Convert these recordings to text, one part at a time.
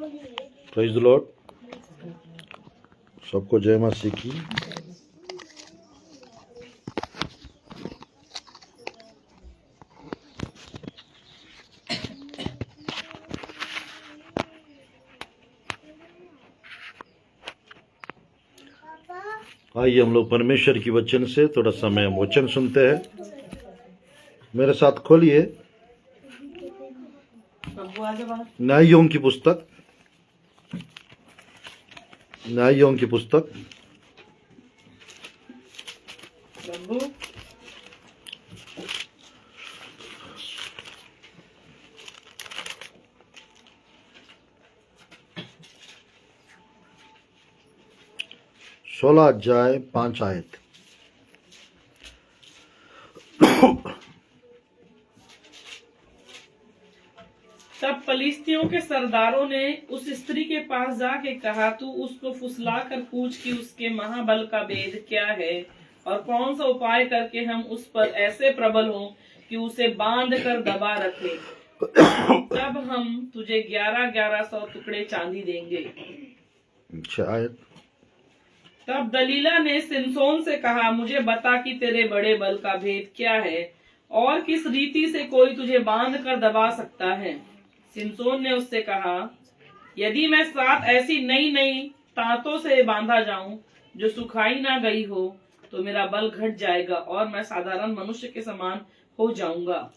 Praise the Lord. सबको जय मसीह की। आइए हम लोग परमेश्वर की वचन से थोड़ा समय हम वचन सुनते हैं। मेरे साथ खोलिए न्यायों की पुस्तक, न्यायों की पुस्तक सोलह अध्याय 5 आयत। तब फलिस्तियों के सरदारों ने उस स्त्री के पास जाके कहा, तू उसको फुसला कर पूछ कि उसके महाबल का भेद क्या है और कौन सा उपाय करके हम उस पर ऐसे प्रबल हों कि उसे बांध कर दबा रखें। तब हम तुझे 1100 टुकड़े चांदी देंगे। आयत। तब दलीला ने सिमसोन से कहा, मुझे बता कि तेरे बड़े बल का भेद क्या है और किस रीति से कोई तुझे बांध कर दबा सकता है। सिमसोन ने उससे कहा, यदि मैं 7 ऐसी नई नई तांतों से बांधा जाऊं जो सुखाई ना गई हो तो मेरा बल घट जाएगा और मैं साधारण मनुष्य के समान हो जाऊंगा।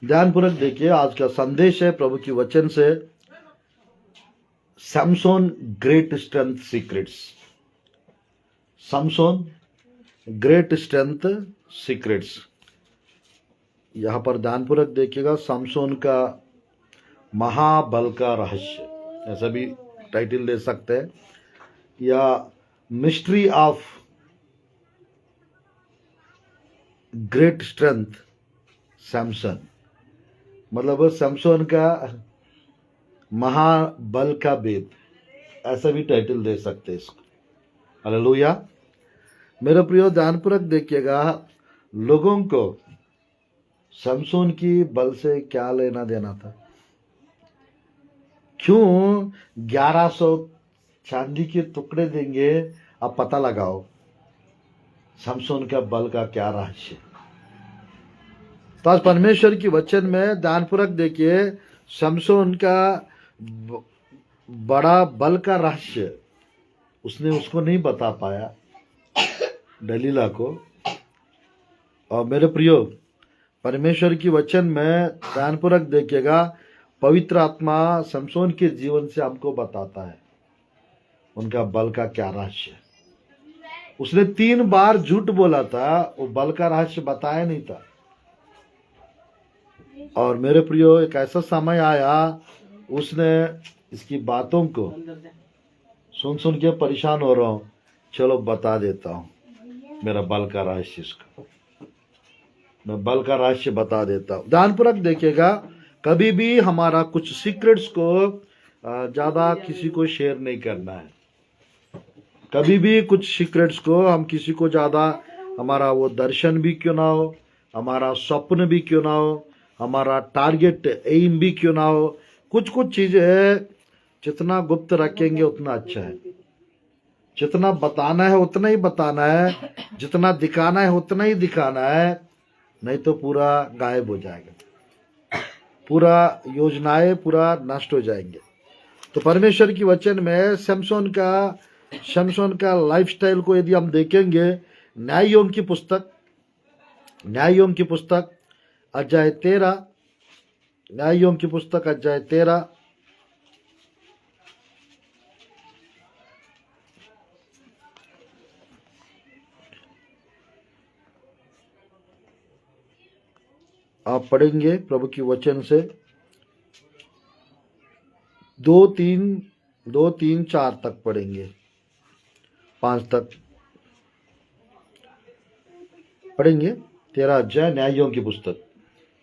ध्यानपूर्वक देखिए, आज का संदेश है प्रभु की वचन से, Samson great strength secrets. Samson great strength secrets. यहां पर ध्यानपूर्वक देखिएगा, सैमसोन का महाबल का रहस्य, ऐसा भी टाइटल दे सकते हैं, या mystery of great strength Samson. मतलब सैमसोन का महाबल का भेद, ऐसा भी टाइटल दे सकते हैं इसको। हालेलुया। मेरे प्रियो, ध्यानपूर्वक देखिएगा, लोगों को सैमसोन की बल से क्या लेना देना था? क्यों 1100 चांदी के टुकड़े देंगे? अब पता लगाओ सैमसोन का बल का क्या रहस्य। तो आज परमेश्वर की वचन में ध्यानपूर्वक देखिए, सैमसोन का बड़ा बल का रहस्य उसने उसको नहीं बता पाया, दलीला को। और मेरे प्रियो, परमेश्वर की वचन में ध्यानपूर्वक देखिएगा, पवित्र आत्मा सैमसोन के जीवन से हमको बताता है उनका बल का क्या रहस्य। उसने 3 बार झूठ बोला था, वो बल का रहस्य बताया नहीं था। और मेरे प्रियो, एक ऐसा समय आया, उसने इसकी बातों को सुन सुन के परेशान हो रहा हूं, चलो बता देता हूं मेरा बल का रहस्य। इसको मैं बल का रहस्य बता देता हूं। ध्यानपूर्वक देखिएगा, कभी भी हमारा कुछ सीक्रेट्स को ज्यादा किसी को शेयर नहीं करना है। कभी भी कुछ सीक्रेट्स को हम किसी को ज्यादा, हमारा वो दर्शन भी क्यों ना हो, हमारा स्वप्न भी क्यों ना हो, हमारा टारगेट एम भी क्यों ना हो, कुछ कुछ चीजें जितना गुप्त रखेंगे उतना अच्छा है। जितना बताना है उतना ही बताना है, जितना दिखाना है उतना ही दिखाना है, नहीं तो पूरा गायब हो जाएगा, पूरा योजनाएं पूरा नष्ट हो जाएंगे। तो परमेश्वर की वचन में सैमसोन का लाइफस्टाइल को यदि हम देखेंगे, न्यायों की पुस्तक, न्यायों की पुस्तक अध्याय 13, न्यायों की पुस्तक अध्याय 13 आप पढ़ेंगे प्रभु की वचन से 2, 3, 4 तक पढ़ेंगे, 5 तक पढ़ेंगे। 13 अध्याय न्यायों की पुस्तक।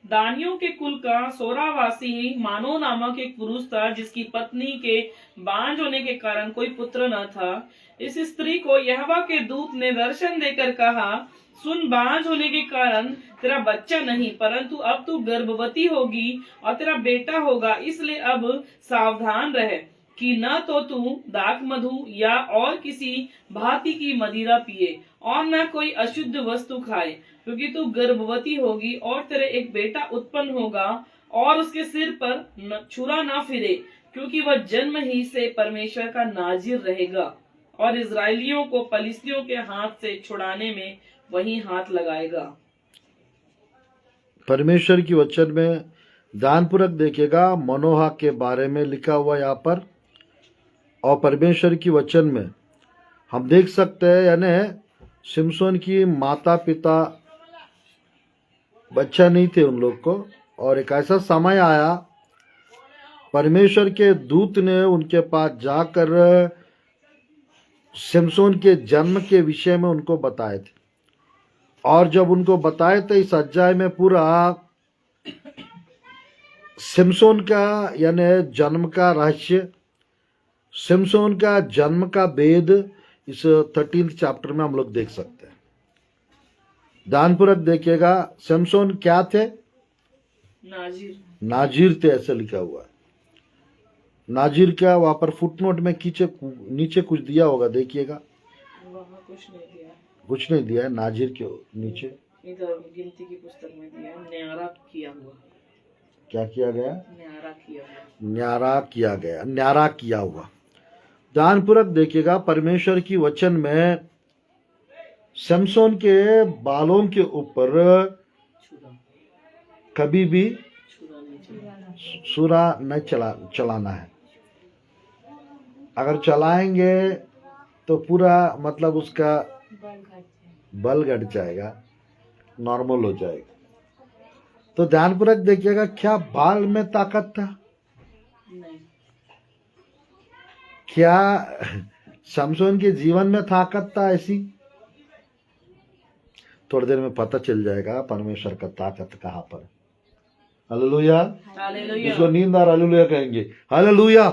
दानियों के कुल का सोरावासी मानो नामक एक पुरुष था, जिसकी पत्नी के बांझ होने के कारण कोई पुत्र न था। इस स्त्री को यहोवा के दूत ने दर्शन देकर कहा, सुन, बांझ होने के कारण तेरा बच्चा नहीं, परंतु अब तू गर्भवती होगी और तेरा बेटा होगा। इसलिए अब सावधान रह कि न तो तू दाख मधु या और किसी भांति की मदिरा पिए और न कोई अशुद्ध वस्तु खाए, क्योंकि तू गर्भवती होगी और तेरे एक बेटा उत्पन्न होगा और उसके सिर पर छुरा न फिरे, क्योंकि वह जन्म ही से परमेश्वर का नाजिर रहेगा और इजरायलियों को फलिस्तियों के हाथ से छुड़ाने में वही हाथ लगाएगा। परमेश्वर की वचन में ध्यानपूर्वक देखिएगा, मनोहा के बारे में लिखा हुआ यहाँ पर। और परमेश्वर की वचन में हम देख सकते हैं, यानी सिमसोन की माता पिता बच्चा नहीं थे उन लोग को, और एक ऐसा समय आया परमेश्वर के दूत ने उनके पास जाकर सिमसोन के जन्म के विषय में उनको बताए थे। और जब उनको बताए थे, इस अध्याय में पूरा सिमसोन का यानी जन्म का रहस्य, सिमसोन का जन्म का भेद इस 13th चैप्टर में हम लोग देख सकते हैं। ध्यानपूर्वक देखिएगा, सिमसोन क्या थे? नाजिर थे, ऐसे लिखा हुआ है। नाजिर क्या, वहां पर फुटनोट में नीचे कुछ दिया होगा, देखिएगा। वहाँ कुछ नहीं दिया, कुछ नहीं दिया है नाजिर के नीचे। इधर गिनती की पुस्तक में दिया है, न्यारा किया हुआ। क्या किया गया? न्यारा किया हुआ। न्यारा किया गया, न्यारा किया हुआ। ध्यानपूर्वक देखिएगा, परमेश्वर की वचन में सिमसोन के बालों के ऊपर कभी भी छुरा नहीं चलाना है। अगर चलाएंगे तो पूरा मतलब उसका बल घट जाएगा, नॉर्मल हो जाएगा। तो ध्यानपूर्वक देखिएगा, क्या बाल में ताकत था? नहीं। क्या सिमसोन के जीवन में ताकत था ऐसी? थोड़ी देर में पता चल जाएगा परमेश्वर का ताकत कहाँ पर। हालेलुया। हालेलुया। इसको नींददार हालेलुया कहेंगे। हालेलुया।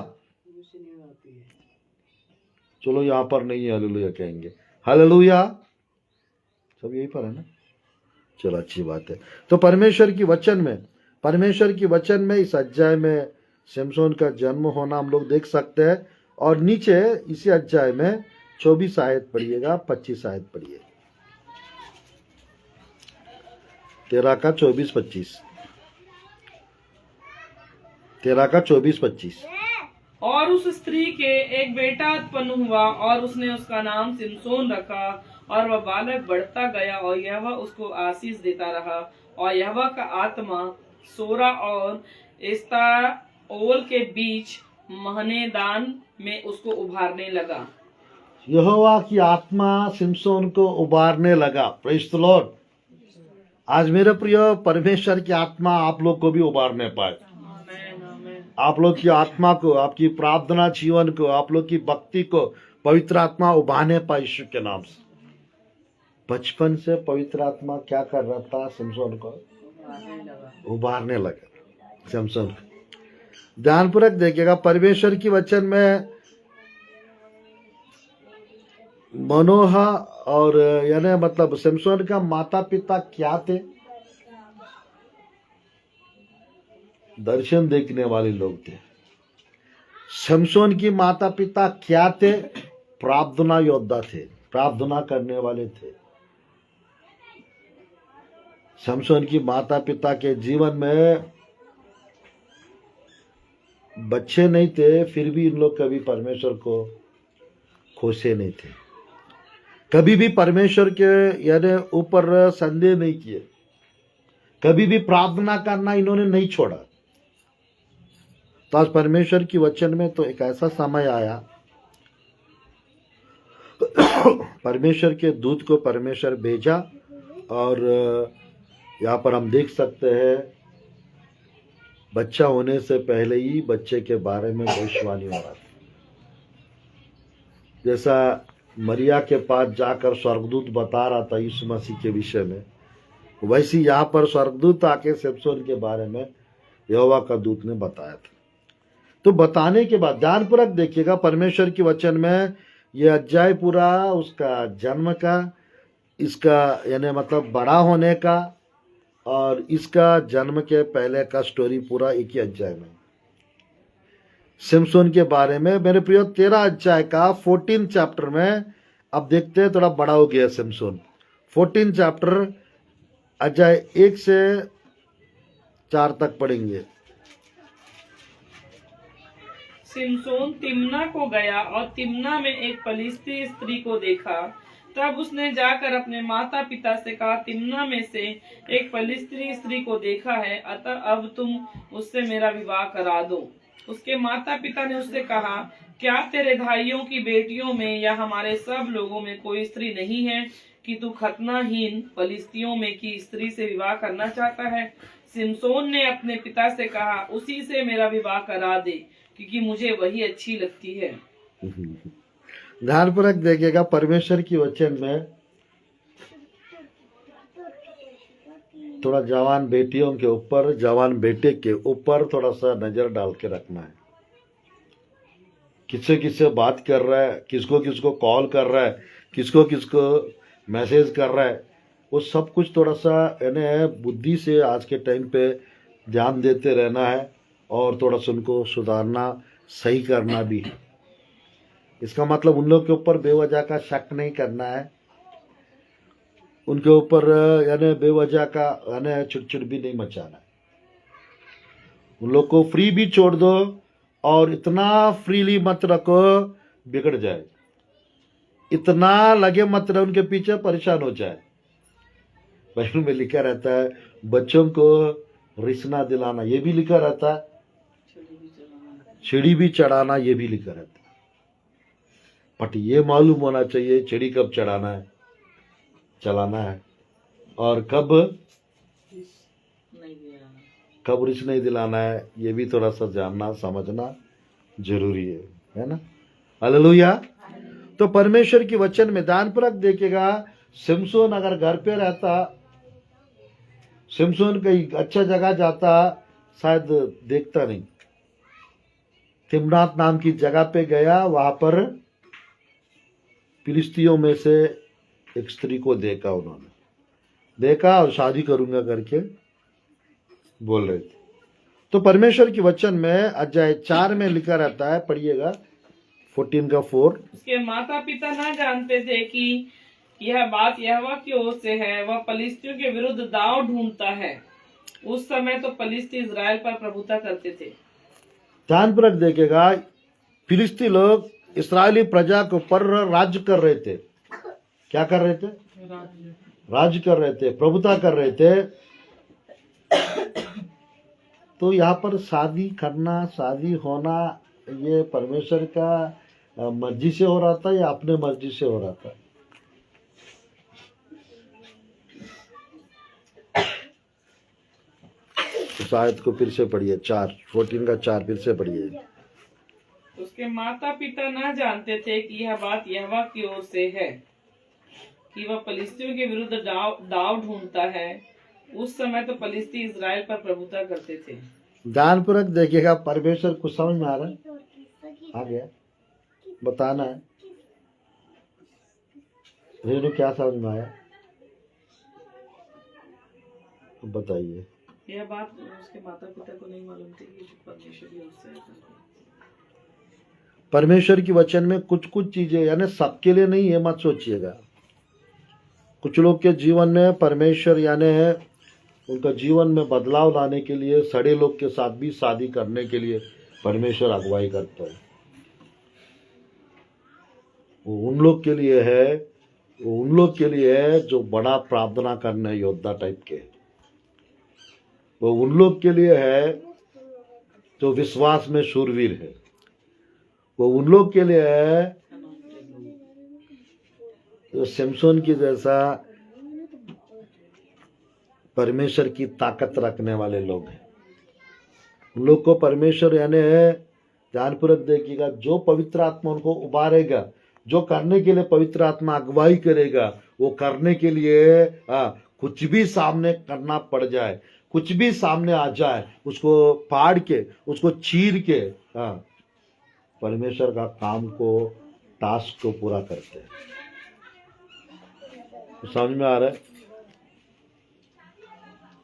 चलो यहाँ पर नहीं है, हालेलुया कहेंगे। हालेलुया। सब यही पर है ना? चलो अच्छी बात है। तो परमेश्वर की वचन में इस अध्याय में सिमसोन का जन्म होना हम लोग देख सकते हैं। और नीचे इसी अध्याय में 24 आयत पढ़िएगा, 25 आयत पढ़िए। 13 का 24-25। 13 का 24-25। और उस स्त्री के एक बेटा उत्पन्न हुआ और उसने उसका नाम सिमसोन रखा, और वह बालक बढ़ता गया और यहोवा उसको आशीष देता रहा। और यहोवा का आत्मा सोरा और एस्ताओल के बीच महनेदान में उसको उभारने लगा। यहोवा की आत्मा सिमसोन को उबारने लगा। Praise the Lord. आज मेरे प्रिय, परमेश्वर की आत्मा आप लोग को भी उबारने पाए। आप लोग की आत्मा को, आपकी प्रार्थना जीवन को, आप लोग की भक्ति को पवित्र आत्मा उबारने पाए यीशु के नाम से। बचपन से पवित्र आत्मा क्या कर रहा था? सिमसोन को उबारने लगा। सिमसोन को ध्यानपूर्वक देखिएगा, परमेश्वर की वचन में मनोहा और यानी मतलब सिमसोन का माता पिता क्या थे? दर्शन देखने वाले लोग थे। सिमसोन की माता पिता क्या थे? प्रार्थना योद्धा थे, प्रार्थना करने वाले थे। सिमसोन की माता पिता के जीवन में बच्चे नहीं थे, फिर भी इन लोग कभी परमेश्वर को खोसे नहीं थे, कभी भी परमेश्वर के यानी ऊपर संदेह नहीं किए, कभी भी प्रार्थना करना इन्होंने नहीं छोड़ा। तो आज परमेश्वर की वचन में तो एक ऐसा समय आया, परमेश्वर के दूत को परमेश्वर भेजा, और यहाँ पर हम देख सकते हैं बच्चा होने से पहले ही बच्चे के बारे में भविष्यवाणी हो रहा था। जैसा मरिया के पास जाकर स्वर्गदूत बता रहा था यीशु मसीह के विषय में, वैसी यहाँ पर स्वर्गदूत आके सिमसोन के बारे में यहोवा का दूत ने बताया था। तो बताने के बाद ध्यानपूर्वक देखिएगा, परमेश्वर के वचन में यह अध्याय पूरा उसका जन्म का, इसका यानी मतलब बड़ा होने का और इसका जन्म के पहले का स्टोरी पूरा एक ही अध्याय में। सिमसोन के बारे में मेरे प्रियो 13 अध्याय का 14 चैप्टर में, अब देखते हैं थोड़ा बड़ा हो गया सिमसोन। 14 चैप्टर अध्याय 1 से 4 तक पढ़ेंगे। सिमसोन तिम्ना को गया और तिम्ना में एक पलिस्ती स्त्री को देखा। तब उसने जाकर अपने माता पिता से कहा, तिम्ना में से एक पलिस्ती स्त्री को देखा है, अतः अब तुम उससे मेरा विवाह करा दो। उसके माता पिता ने उससे कहा, क्या तेरे भाइयों की बेटियों में या हमारे सब लोगों में कोई स्त्री नहीं है कि तू खतनाहीन पलिस्तियों में की स्त्री से विवाह करना चाहता है? सिमसोन ने अपने पिता से कहा, उसी से मेरा विवाह करा दे, क्योंकि मुझे वही अच्छी लगती है। ध्यानपूर्वक देखिएगा, परमेश्वर की वचन में थोड़ा जवान बेटियों के ऊपर, जवान बेटे के ऊपर थोड़ा सा नजर डाल के रखना है। किससे किससे बात कर रहा है, किसको किसको कॉल कर रहा है, किसको किसको मैसेज कर रहा है, वो सब कुछ थोड़ा सा यानी बुद्धि से आज के टाइम पे ध्यान देते रहना है और थोड़ा सा उनको सुधारना, सही करना भी है। इसका मतलब उन लोग के ऊपर बेवजह का शक नहीं करना है, उनके ऊपर यानी बेवजह का यानी चिड़चिड़ भी नहीं मचाना है। उन लोग को फ्री भी छोड़ दो और इतना फ्रीली मत रखो बिगड़ जाए, इतना लगे मत रहो उनके पीछे परेशान हो जाए। बाइबल में लिखा रहता है बच्चों को रिसना दिलाना, ये भी लिखा रहता है, चिड़ी भी चढ़ाना, ये भी लिखा रहता है। बट ये मालूम होना चाहिए चिड़ी कब चढ़ाना है, चलाना है, और कब रिस नहीं दिलाना है, ये भी थोड़ा सा जानना समझना जरूरी है ना। हालेलुया। तो परमेश्वर की वचन में ध्यानपूर्वक देखिएगा, सिमसोन अगर घर पे रहता, सिमसोन कहीं अच्छा जगह जाता, शायद देखता नहीं। तिम्नात नाम की जगह पे गया, वहां पर फिलिस्तियों में से एक स्त्री को देखा, उन्होंने देखा और शादी करूंगा करके बोल रहे थे। तो परमेश्वर की वचन में अध्याय 4 में लिखा रहता है, पढ़िएगा 14 का 4। उसके माता पिता न जानते थे कि यह बात यहोवा की ओर से है, वह पलिस्तियों के विरुद्ध दाव ढूंढता है। उस समय तो पलिस्ती इजराइल पर प्रभुता करते थे। ध्यानपूर्वक देखेगा, फिलिस्ती लोग इस्राएली प्रजा के ऊपर राज्य कर रहे थे। क्या कर रहे थे? राज्य कर रहे थे, प्रभुता कर रहे थे। तो यहाँ पर शादी करना, शादी होना, ये परमेश्वर का मर्जी से हो रहा था या अपने मर्जी से हो रहा था? इस आयत को फिर से पढ़िए, 14 का 4 फिर से पढ़िए। उसके माता पिता न जानते थे कि यह बात यहोवा की ओर से है, कि वह पलिस्तियों के विरुद्ध दाव ढूंढता है। उस समय तो पलिस्ती इजराइल पर प्रभुता करते थे। ध्यानपूर्वक देखिएगा, परमेश्वर को समझ में आ रहा है? आ गया? बताना है रेणु, क्या समझ में आया तो बताइए। यह बात उसके माता पिता को नहीं मालूम थी कि परमेश्वर की ओर से है। परमेश्वर की वचन में कुछ कुछ चीजें यानी सबके लिए नहीं, ये मत सोचिएगा। कुछ लोग के जीवन में परमेश्वर यानी उनका जीवन में बदलाव लाने के लिए, सड़े लोग के साथ भी शादी करने के लिए परमेश्वर अगुवाई करता है। वो उन लोग के लिए है, वो उन लोग के लिए है जो बड़ा प्रार्थना करने योद्धा टाइप के। वो उन लोग के लिए है जो विश्वास में शूरवीर है। वो उन लोग के लिए है जो सिमसोन की जैसा परमेश्वर की ताकत रखने वाले लोग हैं। उन लोग को परमेश्वर यानी ध्यानपूर्वक देखिएगा, जो पवित्र आत्मा उनको उबारेगा, जो करने के लिए पवित्र आत्मा अगुवाई करेगा, वो करने के लिए कुछ भी सामने करना पड़ जाए, कुछ भी सामने आ जाए, उसको फाड़ के, उसको चीर के, हाँ, परमेश्वर का काम को, टास्क को पूरा करते हैं। कुछ समझ में आ रहा है?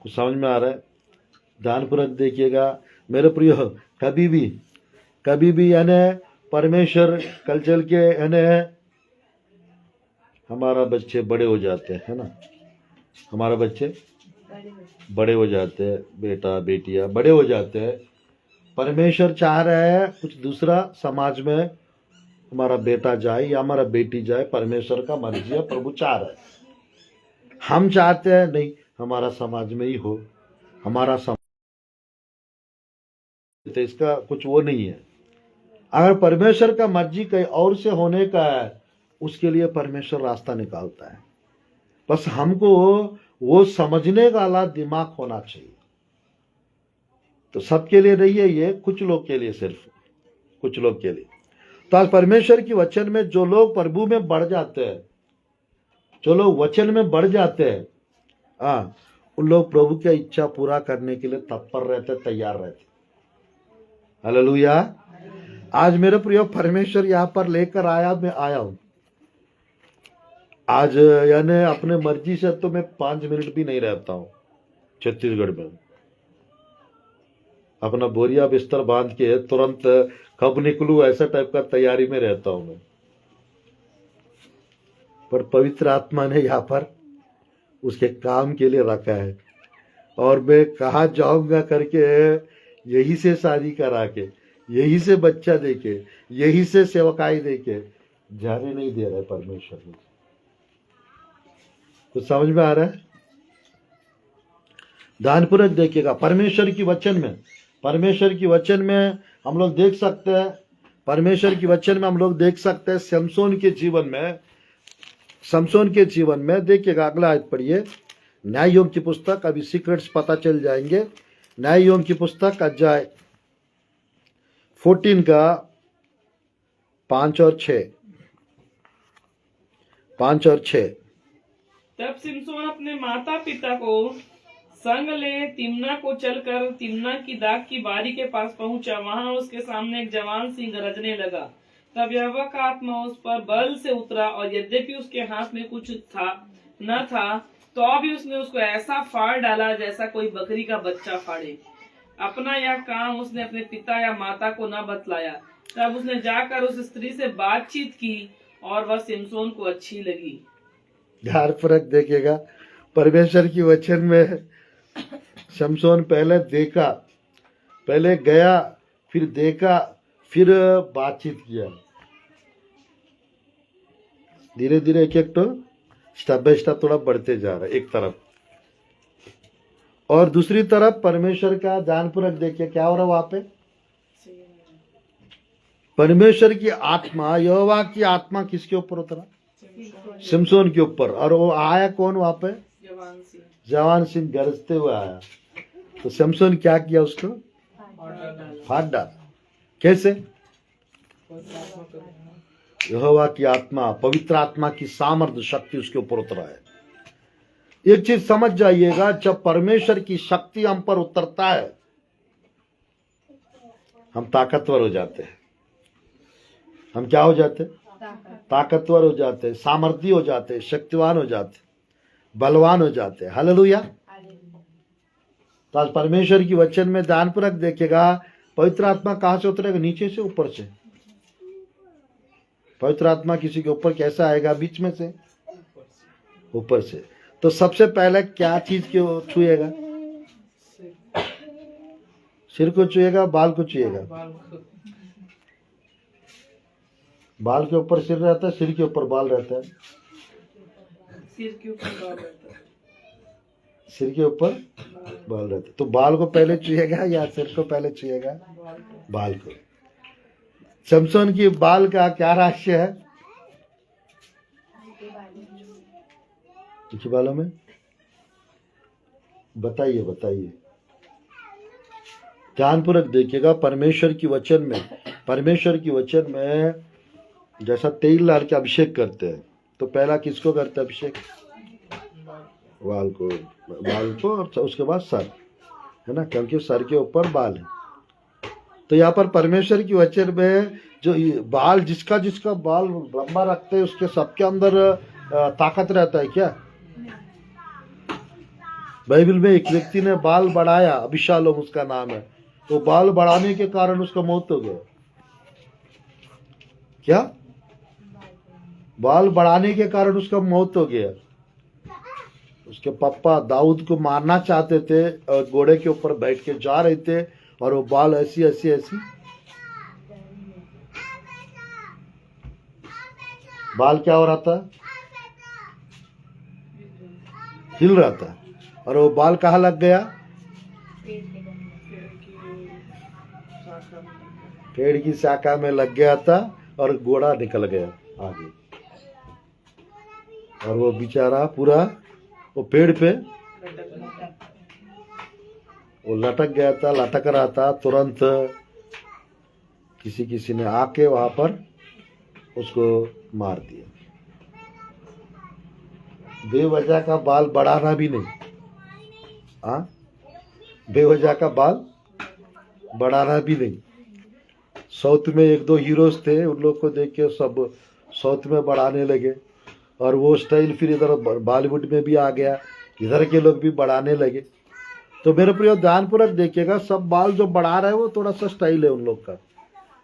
कुछ समझ में आ रहा है? ध्यानपूर्वक देखिएगा मेरे प्रिय। कभी भी यानी परमेश्वर कल चल के यानी हमारा बच्चे बड़े हो जाते हैं, है ना, हमारा बच्चे बड़े हो जाते हैं, बेटा बेटियां बड़े हो जाते हैं। परमेश्वर चाह रहा है कुछ दूसरा समाज में हमारा बेटा जाए या हमारा बेटी जाए, परमेश्वर का मर्जी है, प्रभु चाह रहा है। हम चाहते हैं नहीं हमारा समाज में ही हो, हमारा समाज, तो इसका कुछ वो नहीं है। अगर परमेश्वर का मर्जी कहीं और से होने का है, उसके लिए परमेश्वर रास्ता निकालता है। बस हमको वो समझने वाला दिमाग होना चाहिए। तो सबके लिए नहीं है ये, कुछ लोग के लिए, सिर्फ कुछ लोग के लिए। तो आज परमेश्वर की वचन में जो लोग प्रभु में बढ़ जाते हैं, जो लोग वचन में बढ़ जाते हैं, उन लोग प्रभु की इच्छा पूरा करने के लिए तत्पर रहते, तैयार रहते। हालेलुया। आज मेरे प्रिय परमेश्वर यहाँ पर लेकर आया, मैं आया हूं आज, यानी अपने मर्जी से तो मैं 5 मिनट भी नहीं रहता हूं छत्तीसगढ़ में। अपना बोरिया बिस्तर बांध के तुरंत कब निकलूं ऐसा टाइप का तैयारी में रहता हूं मैं। पर पवित्र आत्मा ने यहाँ पर उसके काम के लिए रखा है, और मैं कहाँ जाऊंगा करके यही से शादी करा के, यही से बच्चा देके, यही से सेवकाई देके जाने नहीं दे रहा है परमेश्वर ने। कुछ समझ में आ रहा है? ध्यानपूर्वक देखिएगा। परमेश्वर की वचन में हम लोग देख सकते हैं, परमेश्वर की वचन में हम लोग देख सकते हैं शमशोन के जीवन में देखिएगा। अगला आयत पढ़िए, न्याय योग की पुस्तक, अभी सीक्रेट्स पता चल जाएंगे। न्याय योग की पुस्तक अध्याय 14 का 5 और 6। तब सिमसोन अपने माता पिता को संग ले तिम्ना को चलकर तिम्ना की दाग की बारी के पास पहुंचा। वहां उसके सामने एक जवान सिंह गरजने लगा। तब यहोवा का आत्मा उस पर बल से उतरा, और यद्यपि उसके हाथ में कुछ न था, तो भी उसने उसको ऐसा फाड़ डाला जैसा कोई बकरी का बच्चा फाड़े। अपना यह काम उसने अपने पिता या माता को न बतलाया। तब उसने जाकर उस स्त्री से बातचीत की, और वह सिमसोन को अच्छी लगी। ध्यानपूर्वक देखिएगा। परमेश्वर की वचन में शमशोन पहले गया, फिर देखा, फिर बातचीत किया। धीरे धीरे एक तो स्टेप बाय स्टेप थोड़ा बढ़ते जा रहा है एक तरफ, और दूसरी तरफ परमेश्वर का ध्यानपूर्वक देखिए क्या हो रहा है वहां पे। परमेश्वर की आत्मा, यहोवा की आत्मा किसके ऊपर उतरा? सिमसोन के ऊपर। और वो आया कौन वहां पे? जवान सिंह गरजते हुए आया। तो सिमसोन क्या किया? उसको फाड़ डाला। कैसे? यहोवा की आत्मा, पवित्र आत्मा की सामर्थ्य, शक्ति उसके ऊपर उतरा है। एक चीज समझ जाइएगा, जब परमेश्वर की शक्ति हम पर उतरता है, हम ताकतवर हो जाते हैं। हम क्या हो जाते हैं? ताकतवर हो जाते हैं, सामर्थ्य हो जाते हैं, शक्तिवान हो जाते हैं, बलवान हो जाते हैं। हालेलुया। तो आज परमेश्वर की वचन में ध्यानपूर्वक देखिएगा, पवित्र आत्मा कहां से उतरेगा? नीचे से, ऊपर से। पवित्र आत्मा किसी के ऊपर कैसा आएगा? बीच में से, ऊपर से। तो सबसे पहले क्या चीज को छुएगा? सिर को छुएगा, बाल को छुएगा? बाल के ऊपर सिर रहता है, सिर के ऊपर बाल रहता है। सिर के ऊपर बाल रहता है। सिर के ऊपर बाल रहता है। तो बाल को पहले छुएगा या सिर को पहले छुएगा? बाल को। शमशोन की बाल का क्या रहस्य है? कुछ बालों में बताइए। ध्यानपूर्वक देखिएगा। परमेश्वर की वचन में जैसा तेल डाल के अभिषेक करते हैं, तो पहला किसको करते हैं अभिषेक? बाल को और उसके बाद सर, है ना, क्योंकि सर के ऊपर बाल है। तो यहाँ पर परमेश्वर की वचन में जो बाल, जिसका जिसका बाल लंबा रखते हैं उसके सबके अंदर ताकत रहता है क्या? बाइबल में एक व्यक्ति ने बाल बढ़ाया, अभिशालोम उसका नाम है, तो बाल बढ़ाने के कारण उसका मौत हो गया। क्या? बाल बढ़ाने के कारण उसका मौत हो गया। उसके पापा दाऊद को मारना चाहते थे और घोड़े के ऊपर बैठ के जा रहे थे, और वो बाल ऐसी ऐसी ऐसी बाल क्या हो रहा था? हिल रहा था। और वो बाल कहाँ लग गया? पेड़ की शाखा में लग गया था और घोड़ा निकल गया आगे, और वो बेचारा पूरा वो पेड़ पे वो लटक गया था, लटक रहा था। तुरंत किसी ने आके वहां पर उसको मार दिया। बेवजह का बाल बढ़ाना भी नहीं, हाँ, बेवजह का बाल बढ़ाना भी नहीं। साउथ में एक दो हीरोज थे, उन लोग को देख के सब साउथ में बढ़ाने लगे, और वो स्टाइल फिर इधर बॉलीवुड में भी आ गया, इधर के लोग भी बढ़ाने लगे। तो मेरे प्रिय ध्यानपूर्वक देखिएगा, सब बाल जो बढ़ा रहे हैं वो थोड़ा सा स्टाइल है उन लोग का,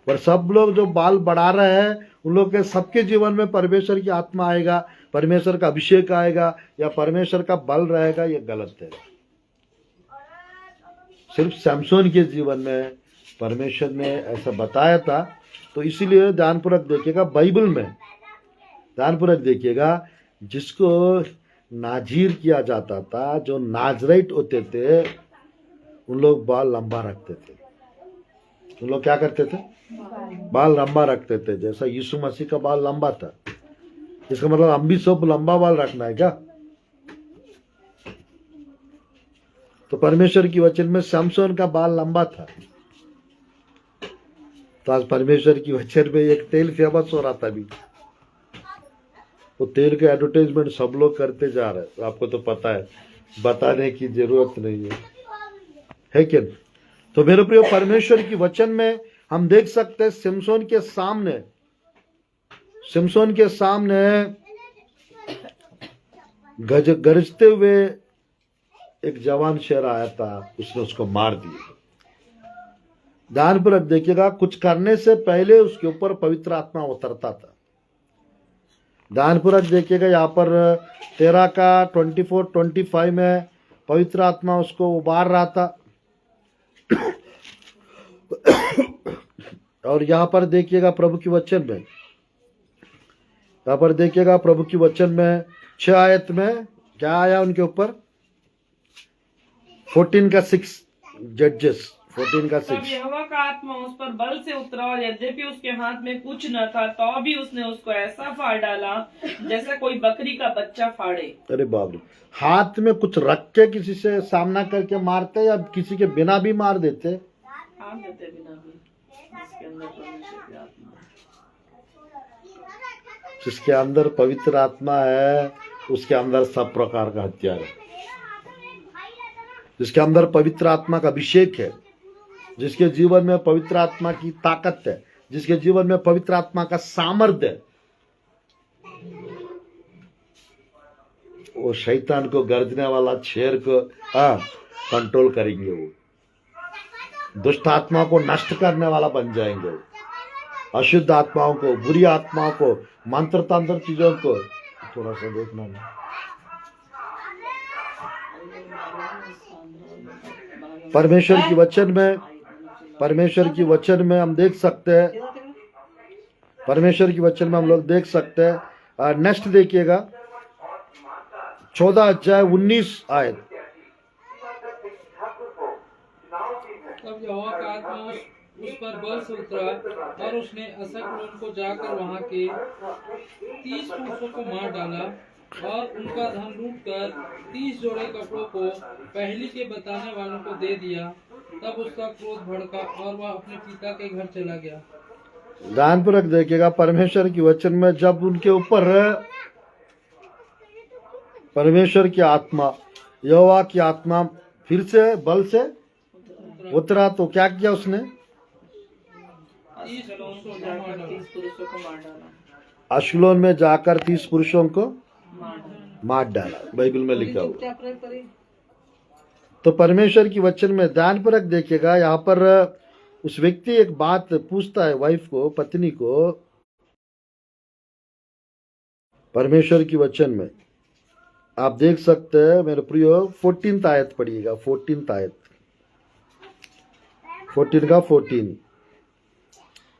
पर सब लोग जो बाल बढ़ा रहे हैं उन लोग के सबके जीवन में परमेश्वर की आत्मा आएगा, परमेश्वर का अभिषेक आएगा, या परमेश्वर का बल रहेगा, ये गलत है। सिर्फ सैमसोन के जीवन में परमेश्वर ने ऐसा बताया था। तो इसीलिए ध्यानपूर्वक देखिएगा, बाइबल में ध्यानपूर्वक देखिएगा, जिसको नाजीर किया जाता था, जो नाजराइट होते थे, उन लोग बाल लंबा रखते थे। उन लोग क्या करते थे? बाल लंबा रखते थे। जैसा यीशु मसीह का बाल लंबा था, इसका मतलब हम भी सब लंबा बाल रखना है क्या? तो परमेश्वर की वचन में सैमसोन का बाल लंबा था, तो आज परमेश्वर की वचन में एक तेल फेमस हो रहा था अभी, वो तेल के एडवर्टाइजमेंट सब लोग करते जा रहे हैं। तो आपको तो पता है, बताने की जरूरत नहीं है क्या? तो मेरे प्रिय, परमेश्वर की वचन में हम देख सकते हैं सिमसोन के सामने गरजते हुए एक जवान शेर आया था, उसने उसको मार दिया। ध्यानपूर्वक देखिएगा, कुछ करने से पहले उसके ऊपर पवित्र आत्मा उतरता था। ध्यानपूर्वक देखिएगा, यहाँ पर 13 का 24-25 में पवित्र आत्मा उसको उबार रहा था। और यहाँ पर देखिएगा प्रभु की वचन में, यहाँ पर देखिएगा प्रभु की वचन में 6 आयत में क्या आया उनके ऊपर? 14 का 6, जजेस 14 का 6। तब यहोवा का आत्मा उस पर बल से उतरा, और यद्यपि उसके हाथ में कुछ न था, तो भी उसने उसको ऐसा फाड़ डाला जैसा कोई बकरी का बच्चा फाड़े। अरे बाप रे! हाथ में कुछ रख के किसी से सामना करके मारते, या किसी के बिना भी मार देते? बिना भी। जिसके अंदर पवित्र आत्मा है, उसके अंदर सब प्रकार का हथियार है। जिसके अंदर पवित्र आत्मा का अभिषेक है, जिसके जीवन में पवित्र आत्मा की ताकत है, जिसके जीवन में पवित्र आत्मा का सामर्थ्य है, वो शैतान को, गर्जने वाला शेर को कंट्रोल करेंगे। वो दुष्ट आत्मा को नष्ट करने वाला बन जाएंगे। अशुद्ध आत्माओं को, बुरी आत्माओं को, मंत्र तंत्र चीजों को, थोड़ा सा देखना है। परमेश्वर की वचन में हम देख सकते हैं, परमेश्वर की वचन में हम लोग देख सकते हैं। नेक्स्ट देखिएगा, 14 अध्याय 19 आयत। तब यहोवा का आत्मा उस पर बल से उतरा, और उसने असकलोन को जाकर वहां के 30 पुरुषों को मार डाला, और उनका धन लूटकर 30 जोड़े कपड़ों को पहली के बताने वालों को दे दिया। तब उसका क्रोध भड़का और वह अपने पिता के घर चला गया। ध्यानपूर्वक देखिएगा, परमेश्वर की वचन में जब उनके ऊपर परमेश्वर की आत्मा, यहोवा की आत्मा फिर से बल से उतरा तो क्या किया उसने? अश्कलोन को जाकर 30 पुरुषों को मार डाला। अश्कलोन में जाकर 30 पुरुषों को मार डाला। मार डाला, बाइबल में लिखा हुआ। तो परमेश्वर की वचन में ध्यानपूर्वक देखिएगा, यहाँ पर उस व्यक्ति एक बात पूछता है वाइफ को, पत्नी को, परमेश्वर की वचन में आप देख सकते हैं मेरे प्रियो। 14th आयत पढ़िएगा, 14th आयत, 14 का 14।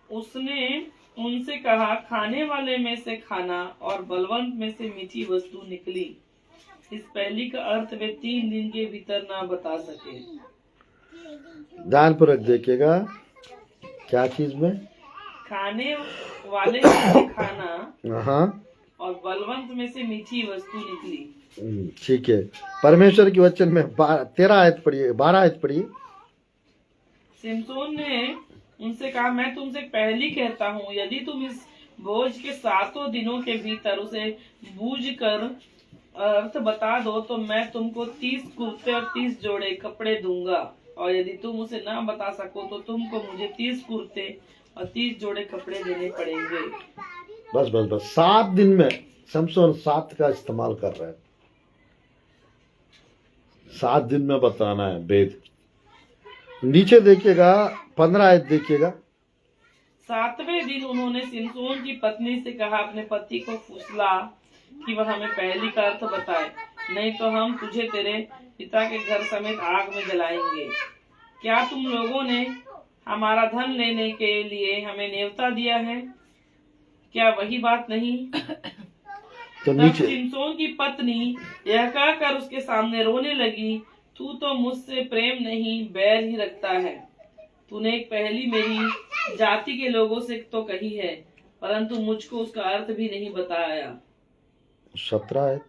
उसने उनसे कहा, खाने वाले में से खाना और बलवंत में से मीठी वस्तु निकली। इस पहली का अर्थ वे 3 दिन के भीतर ना बता सके। ध्यानपूर्वक देखिएगा, क्या चीज में? खाने वाले में से खाना हाँ, और बलवंत में से मीठी वस्तु निकली। ठीक है। परमेश्वर की वचन में 13 आयत पढ़िए, 12 आयत पढ़िए। सिमसोन ने उनसे कहा, मैं तुमसे पहली कहता हूँ, यदि तुम इस भोज के 7 दिनों के भीतर उसे बूझ कर अर्थ बता दो तो मैं तुमको 30 कुर्ते और 30 जोड़े कपड़े दूंगा, और यदि तुम उसे ना बता सको तो तुमको मुझे 30 कुर्ते और 30 जोड़े कपड़े देने पड़ेंगे। बस बस बस, 7 दिन में शमशोन 7 का इस्तेमाल कर रहा है। 7 दिन में बताना है वेद। नीचे देखिएगा, 15 आयत देखिएगा। 7वें दिन उन्होंने सिमसोन की पत्नी से कहा, अपने पति को फुसला कि वह हमें पहली का अर्थ बताए, नहीं तो हम तुझे तेरे पिता के घर समेत आग में जलाएंगे। क्या तुम लोगों ने हमारा धन लेने के लिए हमें न्योता दिया है? क्या वही बात नहीं? तो तब नीचे सिमसोन की पत्नी यह कहकर उसके सामने रोने लगी, तू तो मुझसे प्रेम नहीं बैर ही रखता है। तूने एक पहेली मेरी जाति के लोगों से तो कही है, परंतु मुझको उसका अर्थ भी नहीं बताया। 17 आयत।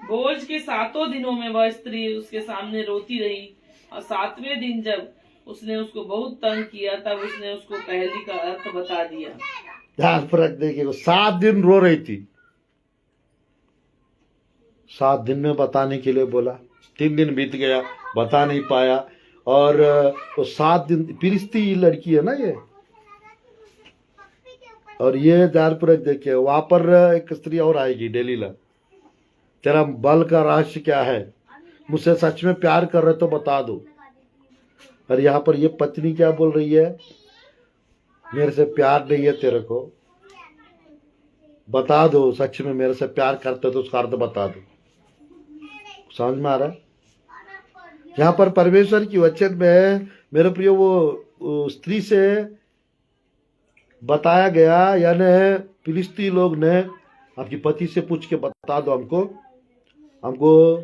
भोज के 7 दिनों में वह स्त्री उसके सामने रोती रही, और 7वें दिन जब उसने उसको बहुत तंग किया तब उसने उसको पहेली का अर्थ बता दिया। ध्यान फर्क देखिएगा, 7 दिन रो रही थी, 7 दिन में बताने के लिए बोला। 3 दिन बीत गया, बता नहीं पाया, और तो 7 दिन फिलिस्ती लड़की है ना ये, और ये ध्यानपूर्वक देखिए, वहां पर एक स्त्री और आएगी, डेलीला, तेरा बल का रहस्य क्या है, मुझसे सच में प्यार कर रहे तो बता दो। और यहाँ पर ये पत्नी क्या बोल रही है, मेरे से प्यार नहीं है तेरे को, बता दो, सच में मेरे से प्यार करते तो उसका अर्थ बता दो। समझ में आ रहा है? यहाँ पर परमेश्वर की वचन में मेरे प्रियो वो स्त्री से बताया गया, यानी फिलिस्ती लोग ने आपकी पति से पूछ के बता दो हमको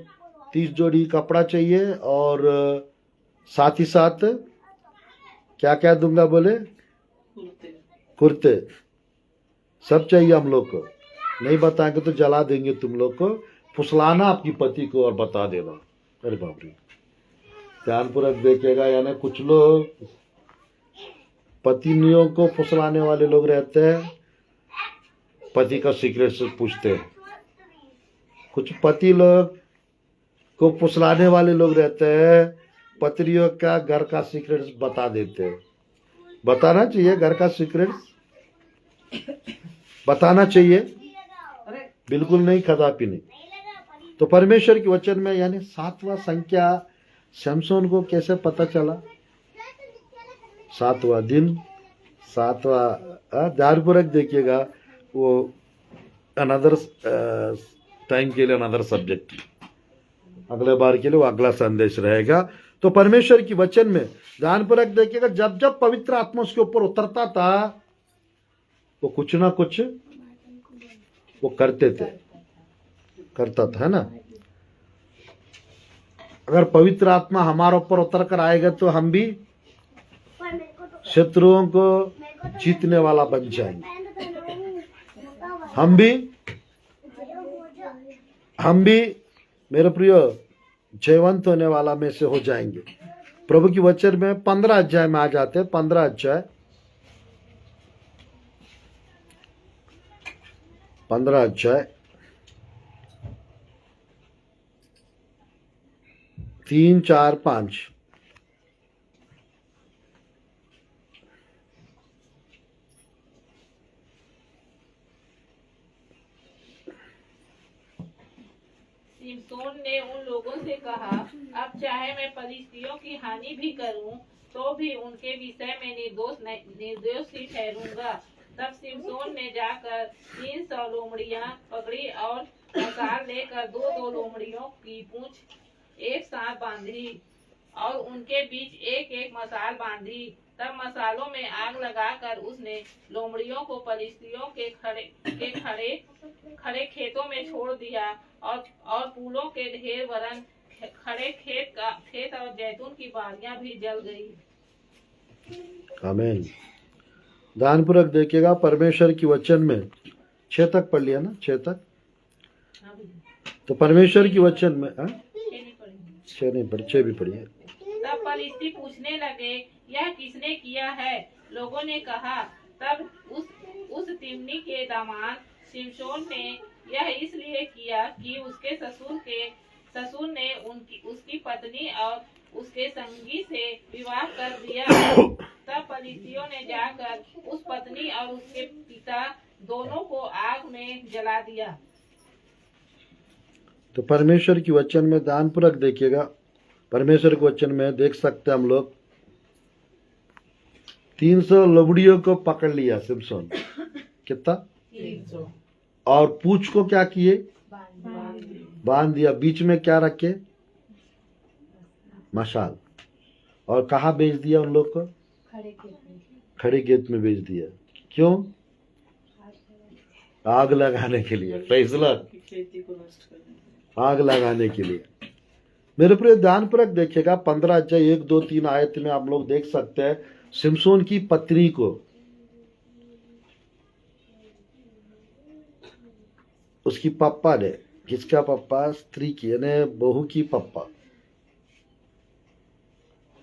30 जोड़ी कपड़ा चाहिए, और साथ ही साथ क्या क्या दूंगा बोले, कुर्ते सब चाहिए हम लोग को, नहीं बताएंगे तो जला देंगे तुम लोग को। फुसलाना आपकी पति को और बता देना। अरे बाप रे, ध्यानपूर्वक देखिएगा, यानी कुछ लोग पत्नियों को फुसलाने वाले लोग रहते हैं, पति का सीक्रेट से पूछते हैं। कुछ पति लोग को फुसलाने वाले लोग रहते हैं, पत्नियों का घर का सीक्रेट बता देते हैं। बताना चाहिए, घर का सीक्रेट बताना चाहिए, बिल्कुल नहीं, कदापि नहीं। तो परमेश्वर के वचन में यानी 7वां संख्या शमशोन को कैसे पता चला? 7वां दिन, 7वां, ध्यानपूर्वक देखिएगा, वो अनदर टाइम के लिए अनदर सब्जेक्ट, अगले बार के लिए वो अगला संदेश रहेगा। तो परमेश्वर की वचन में ध्यानपूर्वक देखिएगा, जब जब पवित्र आत्मा उसके ऊपर उतरता था वो कुछ ना कुछ वो करता था, है ना। अगर पवित्र आत्मा हमारे ऊपर उतर कर आएगा तो हम भी शत्रुओं को जीतने वाला बन जाएंगे, हम भी मेरे प्रियो जयवंत होने वाला में से हो जाएंगे। प्रभु की वचन में 15 अध्याय में आ जाते हैं, 15 अध्याय, 15 अध्याय 3, 4, 5। सिमसोन ने उन लोगों से कहा, अब चाहे मैं फलिस्तियों की हानि भी करूं, तो भी उनके विषय में निर्दोष ही ठहरूंगा। तब सिमसोन ने जाकर 300 लोमड़ियां पकड़ी और मसाल लेकर दो लोमड़ियों की पूंछ एक साथ बांधी और उनके बीच एक एक मसाल बांधी। तब मसालों में आग लगाकर उसने लोमड़ियों को फलिस्तियों के खड़े खेतों में छोड़ दिया और फूलों के ढेर वरन खड़े खेत और जैतून की बालियां भी जल गई। आमीन। ध्यानपूर्वक देखिएगा, परमेश्वर की वचन में 6 तक पढ़ लिया ना, 6 तक। तो परमेश्वर की वचन में 6 नहीं पढ़ी, 6 भी पढ़िए। तब फलिस्ती पूछने लगे, यह किसने किया है? लोगों ने कहा, तब उस तिम्नी के दामाद शिमशोन ने यह इसलिए किया कि उसके ससुर ने उसकी पत्नी और उसके संगी से विवाह कर दिया। तब फलिस्तियों ने जाकर उस पत्नी और उसके पिता दोनों को आग में जला दिया। तो परमेश्वर की वचन में ध्यानपूर्वक देखिएगा, परमेश्वर के वचन में देख सकते हैं हम लोग 300 लोमड़ियों को पकड़ लिया सिमसोन। कितना? 300। और पूंछ को क्या किए? बांध दिया। बीच में क्या रखे? मशाल। और कहाँ बेच दिया उन लोग को? खड़े खेत में बेच दिया। क्यों? आग लगाने के लिए। फैसला खेती को नष्ट करने। आग लगाने के लिए। मेरे प्रिय ध्यानपूर्वक देखिएगा, 15 अध्याय 1, 2, 3 आयत में आप लोग देख सकते हैं सिमसोन की पत्नी को उसकी पप्पा ने, किसका पप्पा? स्त्री की, यानी बहू की पप्पा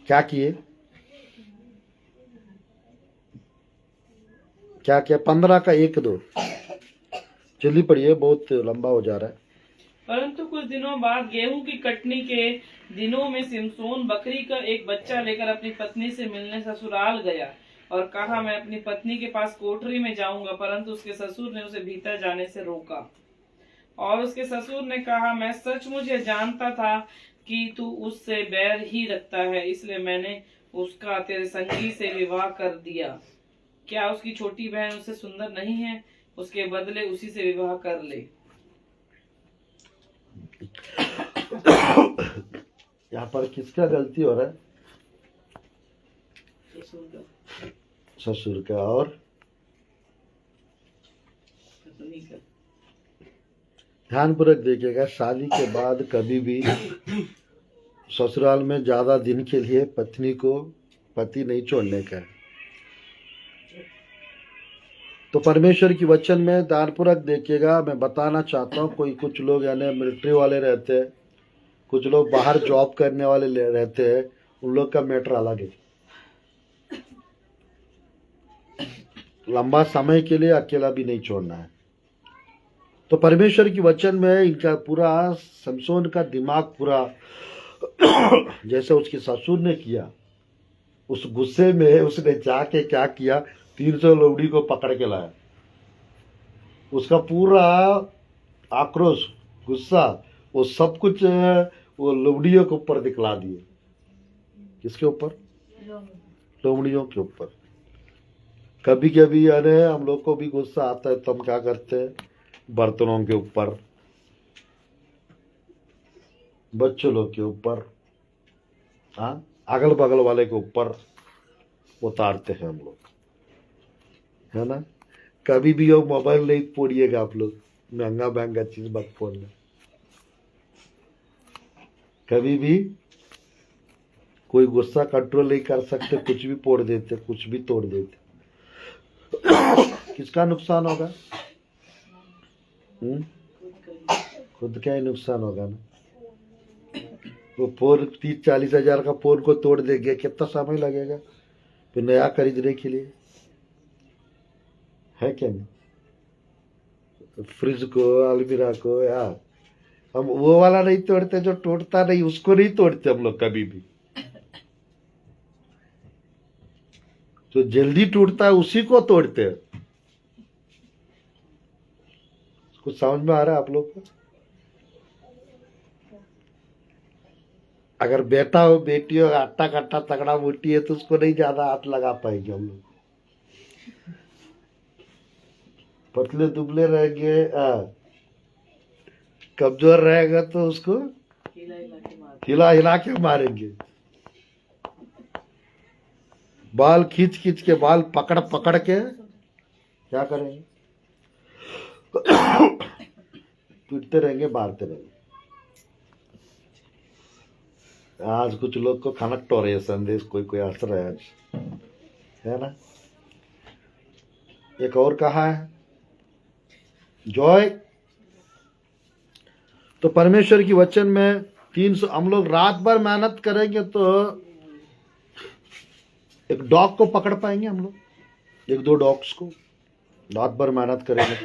क्या किए? क्या किया? 15 का 1, 2 जल्दी पढ़िए, बहुत लंबा हो जा रहा है। परंतु कुछ दिनों बाद गेहूं की कटनी के दिनों में सिमसोन बकरी का एक बच्चा लेकर अपनी पत्नी से मिलने ससुराल गया और कहा, मैं अपनी पत्नी के पास कोठरी में जाऊंगा। परंतु उसके ससुर ने उसे भीतर जाने से रोका और उसके ससुर ने कहा, मैं सचमुच यह जानता था कि तू उससे बैर ही रखता है, इसलिए मैंने उसका तेरे संगी से विवाह कर दिया। क्या उसकी छोटी बहन उससे सुंदर नहीं है? उसके बदले उसी से विवाह कर ले। यहाँ पर किसका गलती हो रहा है? ससुर का और ध्यानपूर्वक देखिएगा, शादी के बाद कभी भी ससुराल में ज्यादा दिन के लिए पत्नी को पति नहीं छोड़ने का है। तो परमेश्वर की वचन में ध्यानपूर्वक देखिएगा, मैं बताना चाहता हूँ, कुछ लोग यानी मिलिट्री वाले रहते हैं, कुछ लोग बाहर जॉब करने वाले रहते हैं, उन लोग का मैटर अलग है। लंबा समय के लिए अकेला भी नहीं छोड़ना है। तो परमेश्वर की वचन में इनका पूरा सिमसोन का दिमाग पूरा जैसे उसके ससुर ने किया, उस गुस्से में उसने जाके क्या किया, 300 लोमड़ी को पकड़ के लाया। उसका पूरा आक्रोश, गुस्सा, वो सब कुछ वो लोमड़ियों के ऊपर दिखला दिए। किसके ऊपर? लोमड़ियों के ऊपर। कभी कभी यानी हम लोग को भी गुस्सा आता है तो हम क्या करते हैं, बर्तनों के ऊपर, बच्चों लोग के ऊपर, हाँ, अगल बगल वाले के ऊपर उतारते हैं हम लोग, है ना। कभी भी वो मोबाइल नहीं फोड़िएगा आप लोग, महंगा चीज मत फोड़ना। कभी भी कोई गुस्सा कंट्रोल नहीं कर सकते, कुछ भी फोड़ देते, कुछ भी तोड़ देते। किसका नुकसान होगा? खुद का ही नुकसान होगा ना। वो फोन 30-40 हजार का फोन को तोड़ देंगे, कितना समय लगेगा फिर नया खरीदने के लिए, है क्या नहीं? फ्रिज को, अलमीरा को या हम वो वाला नहीं तोड़ते जो टूटता नहीं, उसको नहीं तोड़ते हम लोग कभी भी। जो जल्दी टूटता है उसी को तोड़ते हैं। कुछ समझ में आ रहा है आप लोग को? अगर बेटा हो बेटी हो, आटा काटा तगड़ा मोटी है तो उसको नहीं ज्यादा हाथ लगा पाएंगे हम लोग। पतले दुबले रहेंगे, कमजोर रहेगा तो उसको हिला हिला के मारेंगे। बाल खींच खींच के, बाल पकड़ पकड़ के क्या करेंगे? पीटते रहेंगे, मारते रहेंगे। आज कुछ लोग को खनक तो रहे संदेश, कोई कोई हंस रहा है आज, है ना? एक और कहा है जॉय। तो परमेश्वर की वचन में 300, हम लोग रात भर मेहनत करेंगे तो एक डॉग को पकड़ पाएंगे हम लोग, 1-2 डॉग्स को। रात भर मेहनत करेंगे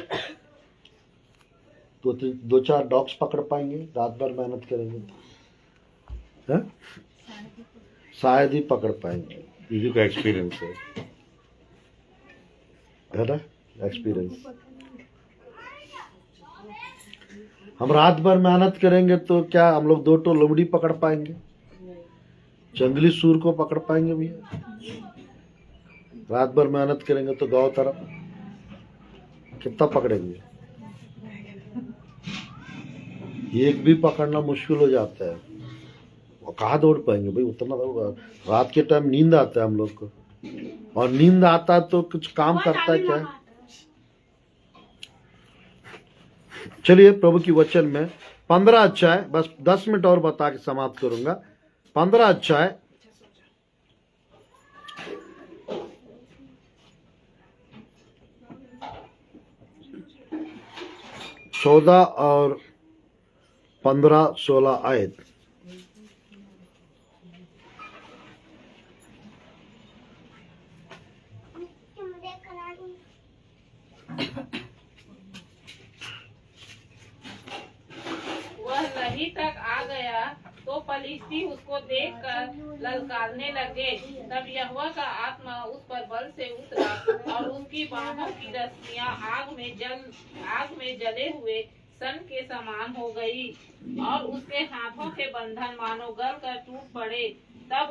तो 2-4 डॉग्स पकड़ पाएंगे, रात भर मेहनत करेंगे है? शायद ही पकड़ पाएंगे। इसी का एक्सपीरियंस है ना? एक्सपीरियंस। हम रात भर मेहनत करेंगे तो क्या हम लोग 2 लोमड़ी पकड़ पाएंगे? जंगली सूर को पकड़ पाएंगे भैया? रात भर मेहनत करेंगे तो गांव तरफ कितना पकड़ेंगे? एक भी पकड़ना मुश्किल हो जाता है। वो कहाँ दौड़ पाएंगे भाई उतना? रात के टाइम नींद आता है हम लोग को, और नींद आता है तो कुछ काम करता है क्या? चलिए प्रभु की वचन में 15 अध्याय, बस 10 मिनट और बता के समाप्त करूंगा। 15 अध्याय 14 और 15-16 आयत। वह लही तक आ गया तो फलिस्ती उसको देखकर ललकारने लगे। तब यहोवा का आत्मा उस पर बल से उतरा और उसकी बाहों की रस्सियां आग में जले हुए सन के समान हो गई और उसके हाथों के बंधन मानो गल कर टूट पड़े। तब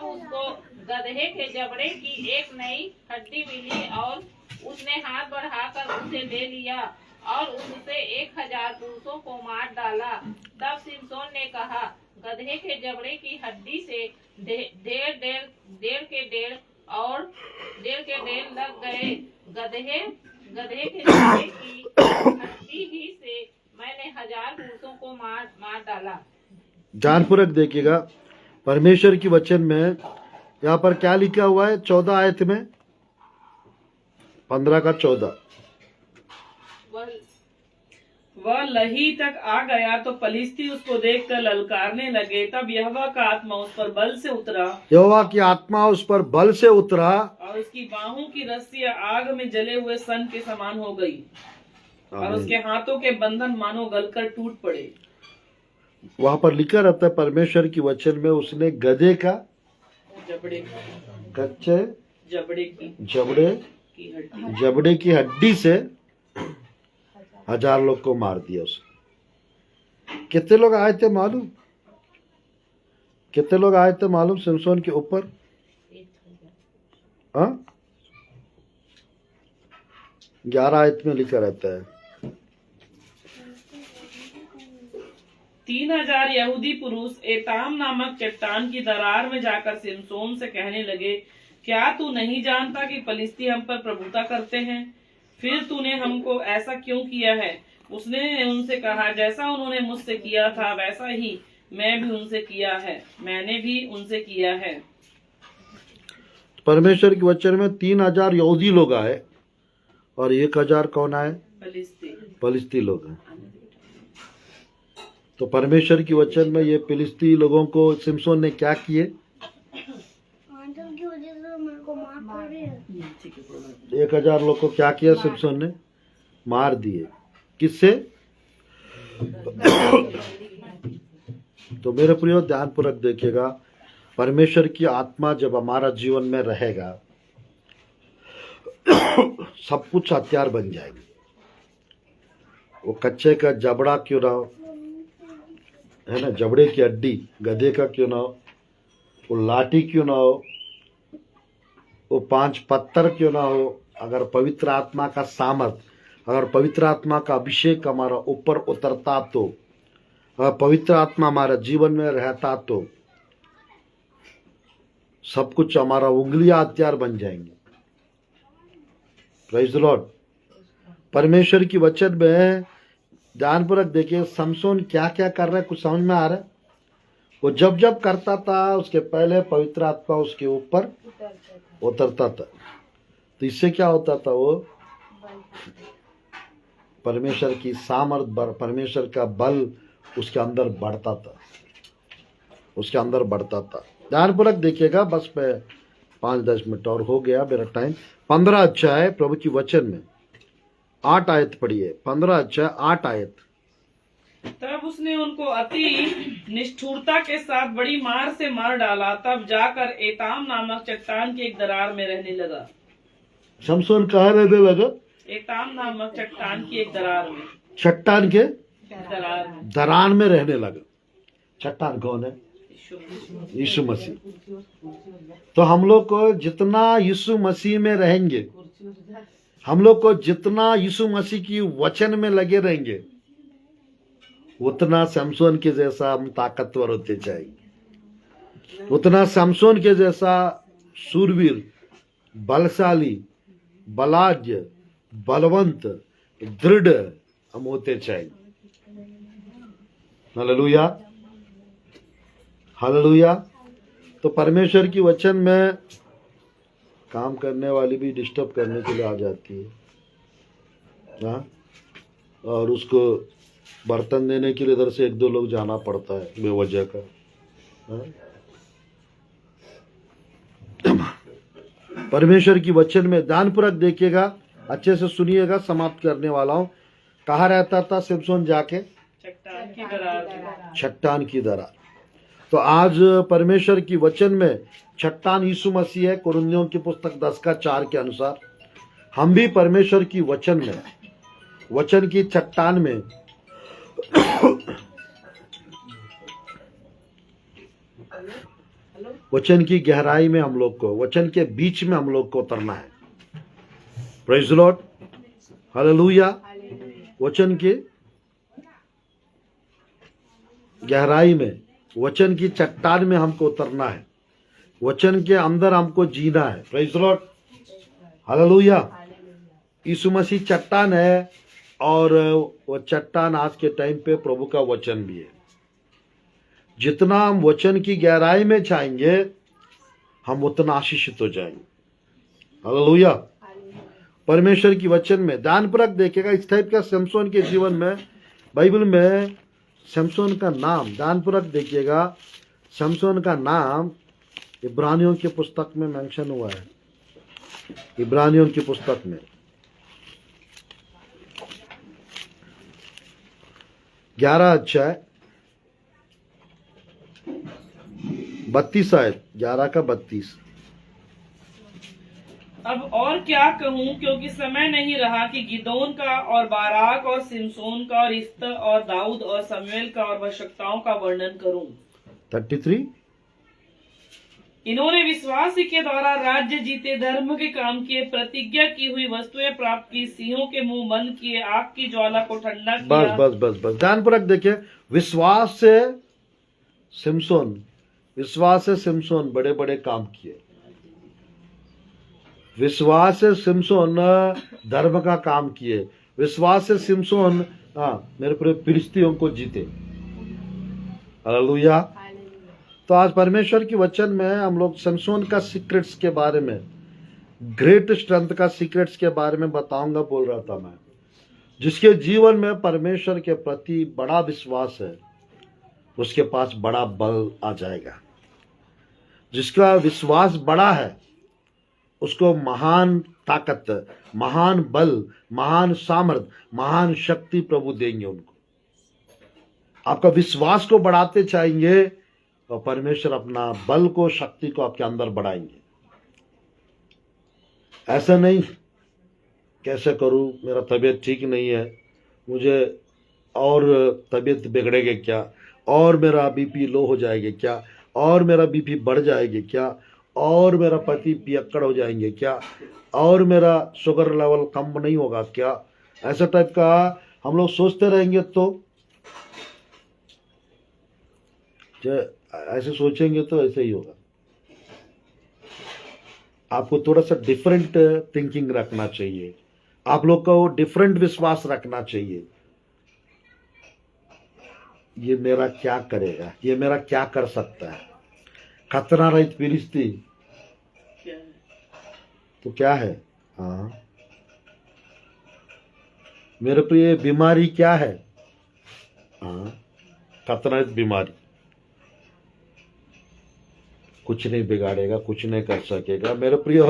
उसको गदहे के जबड़े की एक नई हड्डी मिली और उसने हाथ बढ़ाकर उसे ले लिया और उससे 1000 पुरुषों को मार डाला। तब सिमसोन ने कहा, गधे के जबड़े की हड्डी से डेढ़ के डेढ़ लग गए। गधे के जबड़े की हड्डी ही से मैंने 1000 पुरुषों को मार डाला। ध्यानपूर्वक देखिएगा, परमेश्वर की वचन में यहाँ पर क्या लिखा हुआ है? 14 आयत में 15 का 14। वह लही तक आ गया तो फलिस्ती उसको देखकर ललकारने लगे। तब यहोवा का आत्मा उस पर बल से उतरा, यहोवा की आत्मा उस पर बल से उतरा और उसकी बाहों की रस्सियां आग में जले हुए सन के समान हो गई और उसके हाथों के बंधन मानो गलकर टूट पड़े। वहां पर लिखा रहता है परमेश्वर की वचन में, उसने गधे का कच्चे जबड़े की हड्डी से 1000 लोग को मार दिया उसने। कितने लोग आए थे मालूम? कितने लोग आए थे मालूम सिमसोन के ऊपर? 11 आयत में लिखा रहता है। 3000 यहूदी पुरुष एताम नामक चट्टान की दरार में जाकर सिमसोन से कहने लगे, क्या तू नहीं जानता कि फलिस्ती हम पर प्रभुता करते हैं? फिर तूने हमको ऐसा क्यों किया है? उसने उनसे कहा, जैसा उन्होंने मुझसे किया था वैसा ही मैंने भी उनसे किया है। परमेश्वर के वचन में 3000 यहूदी लोग आए और 1000 कौन आए? फलिस्ती लोग हैं। तो परमेश्वर की वचन में ये फिलिस्ती लोगों को सिमसोन ने क्या किए? 1000 लोग को क्या किया? सिमसोन ने मार दिए। किससे? तो मेरे प्रियो ध्यानपूर्वक देखिएगा, परमेश्वर की आत्मा जब हमारा जीवन में रहेगा सब कुछ हथियार बन जाएंगे। वो कच्चे का जबड़ा क्यों ना हो, है ना, जबड़े की हड्डी गधे का क्यों ना हो, वो लाठी क्यों ना हो, वो 5 पत्थर क्यों ना हो, अगर पवित्र आत्मा का सामर्थ, अगर पवित्र आत्मा का अभिषेक हमारा ऊपर उतरता तो, अगर पवित्र आत्मा हमारा जीवन में रहता तो सब कुछ हमारा उंगलियां हथियार बन जाएंगे। Praise the Lord. परमेश्वर की वचन में ध्यानपूर्वक देखिए, समसोन क्या क्या कर रहा है, कुछ समझ में आ रहा है? वो जब जब करता था उसके पहले पवित्र आत्मा उसके ऊपर उतरता था, तो इससे क्या होता था, वो परमेश्वर की सामर्थ, परमेश्वर का बल उसके अंदर बढ़ता था, उसके अंदर बढ़ता था। ध्यानपूर्वक देखिएगा, बस मैं 5-10 मिनट और हो गया मेरा टाइम। 15 अध्याय प्रभु की वचन में 8 आयत पढ़िए। 15 अध्याय 8 आयत। तब उसने उनको अति निष्ठुरता के साथ बड़ी मार से मार डाला, तब जाकर एताम नामक चट्टान की एक दरार में रहने लगा। समसोन कहाँ रहने लगा? एताम नामक चट्टान की एक दरार में, चट्टान के दरार में, दरार में रहने लगा। चट्टान कौन है? यीशु मसीह। तो हम लोग को जितना यीशु मसीह में रहेंगे, हम लोग को जितना यीशु मसीह की वचन में लगे रहेंगे, उतना समसोन के जैसा हम ताकतवर होते जाएंगे, उतना समसोन के जैसा सूरवीर, बलशाली, बलाढ्य, बलवंत, दृढ़ हम होते जाएंगे। Hallelujah, hallelujah. तो परमेश्वर की वचन में काम करने वाली भी डिस्टर्ब करने के लिए आ जाती है, हाँ, और उसको बर्तन देने के लिए इधर से 1-2 लोग जाना पड़ता है बेवजह का, हाँ? परमेश्वर की वचन में ध्यानपूर्वक देखिएगा, अच्छे से सुनिएगा, समाप्त करने वाला हूं। कहाँ रहता था सिमसोन जाके? चट्टान की दरार में। चट्टान की दरार। तो आज परमेश्वर की वचन में चट्टान यीशु मसीह है। कुरिन्थियों की पुस्तक 10:4 के अनुसार हम भी परमेश्वर की वचन में, वचन की चट्टान में वचन की गहराई में हम लोग को, वचन के बीच में हम लोग को उतरना है। Praise the Lord, hallelujah. वचन की गहराई में, वचन की चट्टान में हमको उतरना है, वचन के अंदर हमको जीना है। Praise the Lord, hallelujah. यीशु मसीह चट्टान है और वो चट्टान आज के टाइम पे प्रभु का वचन भी है। जितना हम वचन की गहराई में जाएंगे हम उतना आशीषित हो जाएंगे। हालेलुया। परमेश्वर की वचन में ध्यानपूर्वक देखिएगा, इस टाइप का समसोन के जीवन में, बाइबल में समसोन का नाम ध्यानपूर्वक देखिएगा, समसोन का नाम इब्रानियों की पुस्तक में मेंशन हुआ है। इब्रानियों की पुस्तक में 11 अध्याय 32 आयत, 11 का 32। अब और क्या कहूँ, क्योंकि समय नहीं रहा कि गिदोन का और बाराक और सिमसोन का और इफ्ता और दाऊद और शमूएल का और भविष्यवक्ताओं का वर्णन करूं। 33। इन्होंने विश्वास ही के द्वारा राज्य जीते, धर्म के काम किए, प्रतिज्ञा की हुई वस्तुएं प्राप्त की, सिंहों के मुंह बंद किए, आग की ज्वाला को ठंडा किया। बस ध्यानपूर्वक देखिए, विश्वास से सिमसोन बड़े बड़े काम किए। विश्वास से सिमसोन धर्म का काम किए। विश्वास से सिमसोन मेरे पूरे फिलिस्तीयों को जीते। हालेलुया। तो आज परमेश्वर की वचन में हम लोग सिमसोन का सीक्रेट्स के बारे में, ग्रेट स्ट्रेंथ का सीक्रेट्स के बारे में बताऊंगा बोल रहा था मैं। जिसके जीवन में परमेश्वर के प्रति बड़ा विश्वास है उसके पास बड़ा बल आ जाएगा। जिसका विश्वास बड़ा है उसको महान ताकत, महान बल, महान सामर्थ, महान शक्ति प्रभु देंगे उनको। आपका विश्वास को बढ़ाते जाएंगे और परमेश्वर अपना बल को, शक्ति को आपके अंदर बढ़ाएंगे। ऐसा नहीं कैसे करूं, मेरा तबीयत ठीक नहीं है, मुझे और तबीयत बिगड़ेगी क्या, और मेरा बीपी लो हो जाएगी क्या, और मेरा बीपी बढ़ जाएगी क्या, और मेरा पति पियक्कड़ हो जाएंगे क्या, और मेरा शुगर लेवल कम नहीं होगा क्या, ऐसा टाइप का हम लोग सोचते रहेंगे तो ऐसे सोचेंगे तो ऐसे ही होगा। आपको थोड़ा सा डिफरेंट थिंकिंग रखना चाहिए, आप लोग को डिफरेंट विश्वास रखना चाहिए। ये मेरा क्या करेगा, ये मेरा क्या कर सकता है। खतरा रहित फिरिश्ती क्या है? तो क्या है? हाँ, मेरे प्रिय बीमारी क्या है? हाँ, खतरा रहित बीमारी कुछ नहीं बिगाड़ेगा, कुछ नहीं कर सकेगा। मेरे प्रिय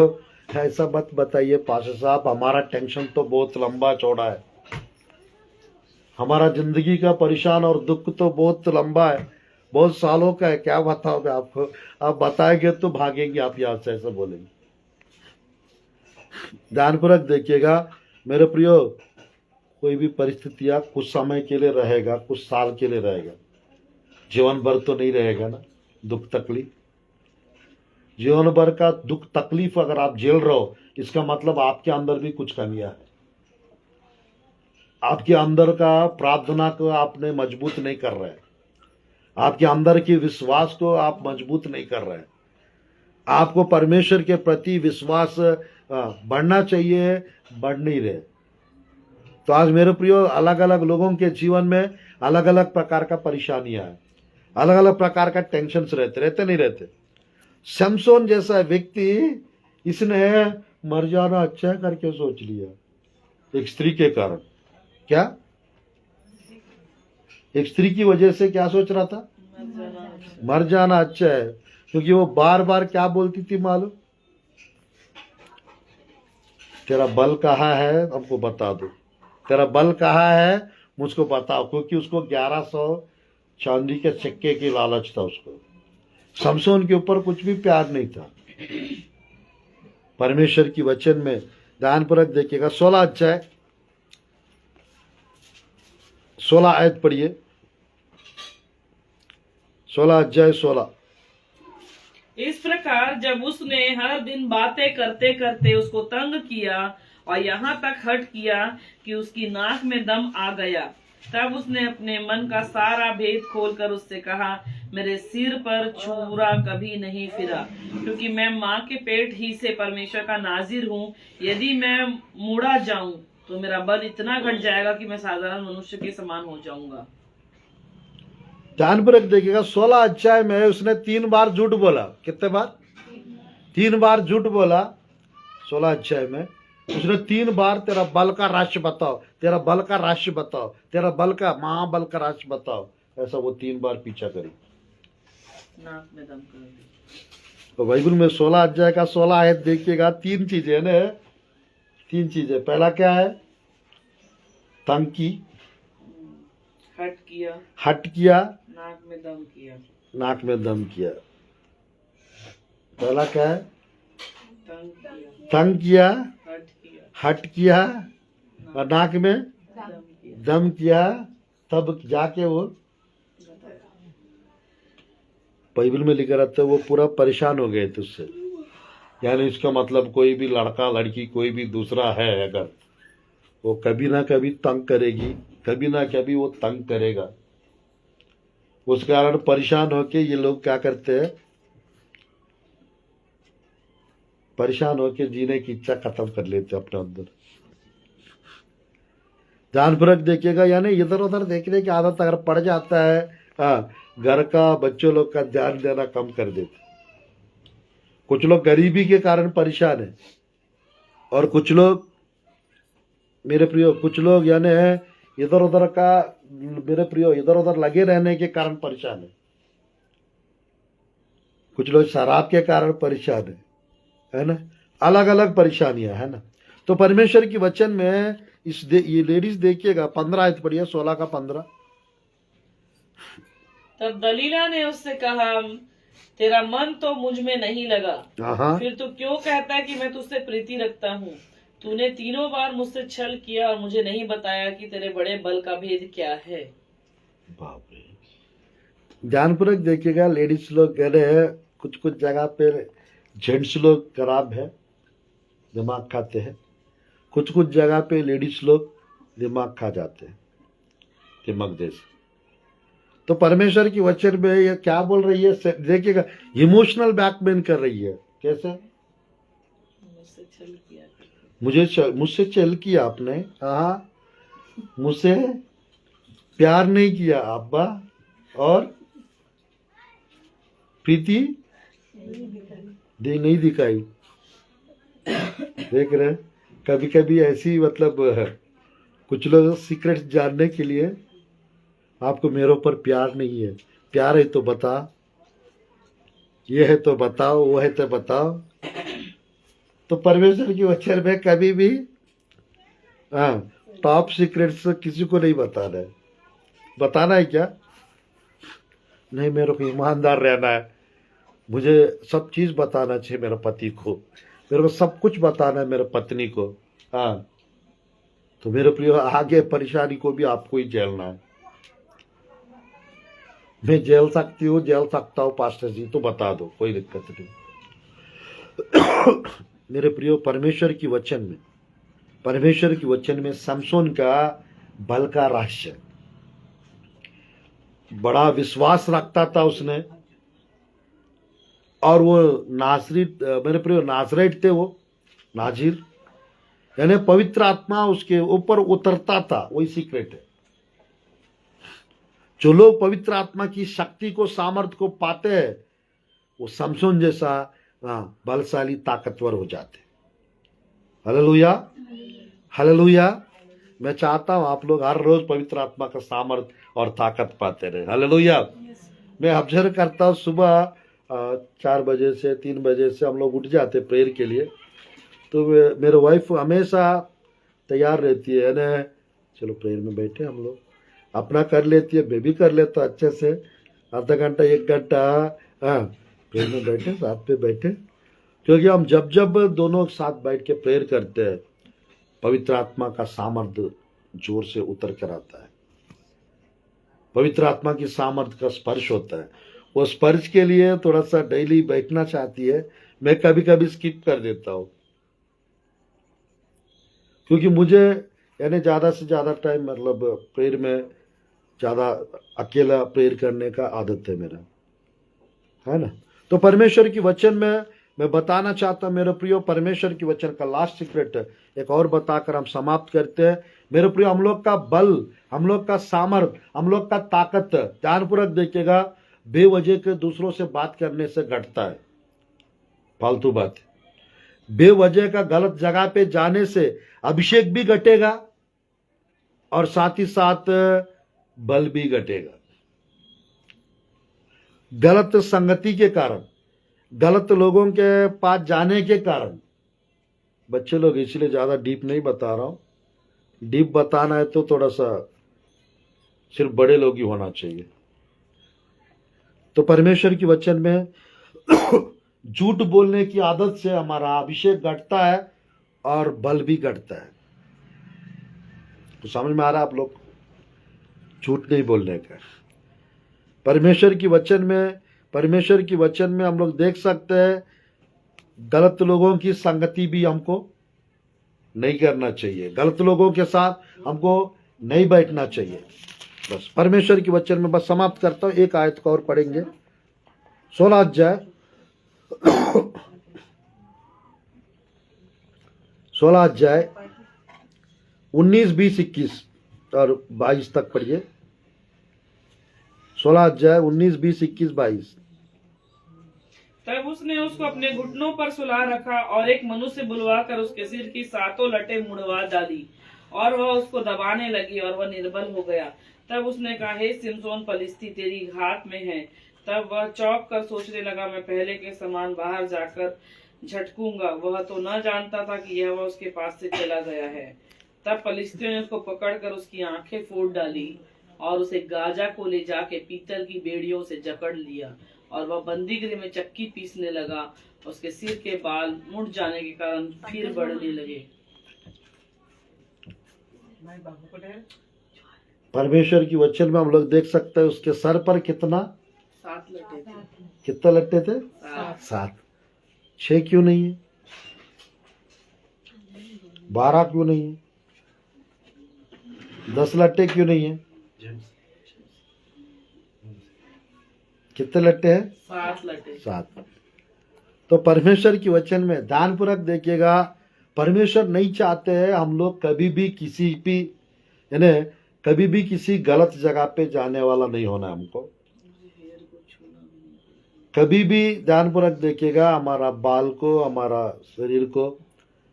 ऐसा मत बताइए पास्टर साहब, हमारा टेंशन तो बहुत लंबा चौड़ा है, हमारा जिंदगी का परेशान और दुख तो बहुत लंबा है, बहुत सालों का है, क्या बताओ मैं आपको, आप बताएंगे तो भागेंगे आप यहाँ से, ऐसा बोलेंगे। ध्यानपूर्वक देखिएगा मेरे प्रियो, कोई भी परिस्थितियां कुछ समय के लिए रहेगा, कुछ साल के लिए रहेगा, जीवन भर तो नहीं रहेगा ना। दुख तकलीफ, जीवन भर का दुख तकलीफ अगर आप झेल रहे हो, इसका मतलब आपके अंदर भी कुछ कमियां है, आपके अंदर का प्रार्थना को आपने मजबूत नहीं कर रहे, आपके अंदर के विश्वास को आप मजबूत नहीं कर रहे। आपको परमेश्वर के प्रति विश्वास बढ़ना चाहिए, बढ़ नहीं रहे। तो आज मेरे प्रियो, अलग अलग लोगों के जीवन में अलग अलग प्रकार का परेशानियां है, अलग अलग प्रकार का टेंशन रहते नहीं रहते। शमशोन जैसा व्यक्ति, इसने मर जाना अच्छा करके सोच लिया एक स्त्री के कारण। क्या? एक स्त्री की वजह से क्या सोच रहा था? मर जाना अच्छा है, क्योंकि वो बार बार क्या बोलती थी मालूम? तेरा बल कहाँ है, हमको बता दो, तेरा बल कहाँ है, मुझको बताओ। क्योंकि उसको 1100 चांदी के सिक्के की लालच था उसको, शमशोन के ऊपर कुछ भी प्यार नहीं था। परमेश्वर की वचन में ध्यानपूर्वक देखिएगा, 16 अध्याय 16 आयत पढ़िए, 16 अध्याय 16। इस प्रकार जब उसने हर दिन बातें करते करते उसको तंग किया और यहाँ तक हट किया कि उसकी नाक में दम आ गया, तब उसने अपने मन का सारा भेद खोलकर उससे कहा, मेरे सिर पर छुरा कभी नहीं फिरा, क्योंकि मैं माँ के पेट ही से परमेश्वर का नाजिर हूँ। यदि मैं मुड़ा जाऊं तो मेरा बल इतना घट जाएगा कि मैं साधारण मनुष्य के समान हो जाऊंगा। ध्यानपूर्वक देखिएगा, 16 अध्याय में उसने 3 बार झूठ बोला। कितने बार? 3 बार झूठ बोला। 16 अध्याय में उसने 3 बार तेरा बल का राशि बताओ, तेरा बल का राशि बताओ, तेरा बल का महाबल का राशि बताओ, ऐसा वो 3 बार पीछा करी, नाक में दम कर दी। तो बाइबल में 16 अध्याय का 16 आयत देखिएगा, 3 चीजें है ना, 3 चीजें। पहला क्या है? तंग की, हट किया, नाक में दम किया, नाक में दम किया। पहला क्या है? तंग किया, हट किया और नाक में दम किया। तब जाके वो बाइबल में लिखा रहता है वो पूरा परेशान हो गए थे उससे। यानी इसका मतलब कोई भी लड़का लड़की कोई भी दूसरा है, अगर वो कभी ना कभी तंग करेगी, कभी ना कभी वो तंग करेगा। उस कारण परेशान होके ये लोग क्या करते हैं, परेशान होके जीने की इच्छा खत्म कर लेते अपने अंदर। ध्यानपूर्वक देखिएगा, यानी इधर उधर देखने की आदत अगर पड़ जाता है, घर का बच्चों लोग का ध्यान देना कम कर देते। कुछ लोग गरीबी के कारण परेशान है, और कुछ लोग मेरे प्रियो, कुछ लोग यानी इधर उधर का, मेरे प्रियो, इधर उधर लगे रहने के कारण परेशान है। कुछ लोग शराब के कारण परेशान है ना, अलग अलग परेशानियां है ना। तो परमेश्वर की वचन में ये लेडीज देखिएगा, 15 आयत पढ़िए, 16 का 15। तब दलीला ने उससे कहा, तेरा मन तो मुझ में नहीं लगा, हाँ, फिर तू क्यों कहता है कि मैं तुझसे प्रीति रखता हूँ? तूने 3 बार मुझसे छल किया और मुझे नहीं बताया कि तेरे बड़े बल का भेद क्या है। बाप रे। ध्यानपूर्वक देखिएगा, लेडीज लोग कह रहे हैं, कुछ कुछ जगह पे जेंट्स लोग खराब है, दिमाग खाते हैं, कुछ कुछ जगह पे लेडीज लोग दिमाग खा जाते हैं, दिमाग देश। तो परमेश्वर की वचन में ये क्या बोल रही है, देखिएगा, इमोशनल ब्लैकमेल कर रही है। कैसे? मुझसे छल किया, मुझसे छल किया आपने, हाँ, मुझसे प्यार नहीं किया अब्बा, और प्रीति नहीं दिखाई। देख रहे, कभी कभी ऐसी मतलब कुछ लोग सीक्रेट जानने के लिए, आपको मेरे ऊपर प्यार नहीं है, प्यार है तो बता, ये है तो बताओ, वो है तो बताओ। तो परमेश्वर की वचन में कभी भी टॉप सीक्रेट्स किसी को नहीं बताना है। बताना है क्या? नहीं, मेरे को ईमानदार रहना है, मुझे सब चीज बताना चाहिए मेरे पति को, मेरे को सब कुछ बताना है मेरे पत्नी को। हाँ, तो मेरे प्रिय, आगे परेशानी को भी आपको ही झेलना है। मैं झेल सकती हूँ, झेल सकता हूँ पास्टर जी, तो बता दो, कोई दिक्कत नहीं। मेरे प्रियो, परमेश्वर की वचन में समसोन का बल का रहस्य, बड़ा विश्वास रखता था उसने, और वो मेरे प्रियो नाजरेट थे, वो नाजिर, यानी पवित्र आत्मा उसके ऊपर उतरता था, वही सीक्रेट है। जो लोग पवित्र आत्मा की शक्ति को, सामर्थ्य को पाते हैं, वो समसोन जैसा बलशाली, ताकतवर हो जाते। Hallelujah, hallelujah. मैं चाहता हूं आप लोग हर रोज पवित्र आत्मा का सामर्थ्य और ताकत पाते रहे। हालेलुया। मैं ऑब्जर्व करता हूँ, सुबह 4 बजे से 3 बजे से हम लोग उठ जाते प्रेयर के लिए, तो मेरे वाइफ हमेशा तैयार रहती है ना, चलो प्रेयर में बैठे, हम लोग अपना कर लेती है, मैं भी कर लेता अच्छे से, आधा घंटा 1 घंटा प्रेयर में बैठे, साथ पे बैठे, क्योंकि हम जब दोनों साथ बैठ के प्रेयर करते हैं, पवित्र आत्मा का सामर्थ्य जोर से उतर कर आता है, पवित्र आत्मा की सामर्थ्य का स्पर्श होता है। वो स्पर्श के लिए थोड़ा सा डेली बैठना चाहती है, मैं कभी कभी स्किप कर देता हूँ, क्योंकि मुझे यानी ज़्यादा से ज़्यादा टाइम मतलब प्रेयर में ज़्यादा अकेला प्रेयर करने का आदत है मेरा, है ना। तो परमेश्वर की वचन में मैं बताना चाहता हूं मेरे प्रियो, परमेश्वर की वचन का लास्ट सीक्रेट एक और बताकर हम समाप्त करते हैं। मेरे प्रियो, हम लोग का बल, हम लोग का सामर्थ्य, हम लोग का ताकत, ध्यानपूर्वक देखिएगा, बेवजह के दूसरों से बात करने से घटता है, फालतू बात। बेवजह का गलत जगह पे जाने से अभिषेक भी घटेगा और साथ ही साथ बल भी घटेगा। गलत संगति के कारण, गलत लोगों के पास जाने के कारण, बच्चे लोग इसलिए ज्यादा डीप नहीं बता रहा हूं, डीप बताना है तो थोड़ा सा सिर्फ बड़े लोग ही होना चाहिए। तो परमेश्वर की वचन में झूठ बोलने की आदत से हमारा अभिषेक घटता है और बल भी घटता है। तो समझ में आ रहा है आप लोग? झूठ नहीं बोलने का। परमेश्वर की वचन में हम लोग देख सकते हैं, गलत लोगों की संगति भी हमको नहीं करना चाहिए, गलत लोगों के साथ हमको नहीं बैठना चाहिए। बस परमेश्वर की वचन में बस समाप्त करता हूं, एक आयत को और पढ़ेंगे, 16 अध्याय 19, 20, 21 और 22 तक पढ़िए। 16 अध्याय 19, 20, 21, 22। तब उसने उसको अपने घुटनों पर सुला रखा और एक मनुष्य बुलवाकर उसके सिर की 7 लटें मुड़वा डाली, और वह उसको दबाने लगी और वह निर्बल हो गया। तब उसने कहा, हे सिमसोन, फलिस्ती तेरी घात में है। तब वह चौंक कर सोचने लगा, मैं पहले के समान बाहर जाकर झटकूंगा। वह तो न जानता था कि यह वह उसके पास से चला गया है। तब फलिस्तियों ने उसको पकड़कर उसकी आंखें फोड़ डाली और उसे गाजा को ले जाके पीतल की बेड़ियों से जकड़ लिया और वह बंदीगृह में चक्की पीसने लगा। उसके सिर के बाल मुड़ जाने के कारण फिर बढ़ने लगे। परमेश्वर की वचन में हम लोग देख सकते हैं उसके सर पर कितना 7 लट्टे थे। कितना लट्टे थे? 7। 6 क्यों नहीं है? 12 क्यों नहीं है? 10 लट्टे क्यों नहीं है? कितने लट्टे हैं? 7 लट्टे। 7। तो परमेश्वर की वचन में ध्यानपूर्वक देखिएगा, परमेश्वर नहीं चाहते हैं हम लोग कभी भी किसी भी यानी कभी भी किसी गलत जगह पे जाने वाला नहीं होना है हमको। कभी भी ध्यानपूर्वक देखिएगा, हमारा बाल को, हमारा शरीर को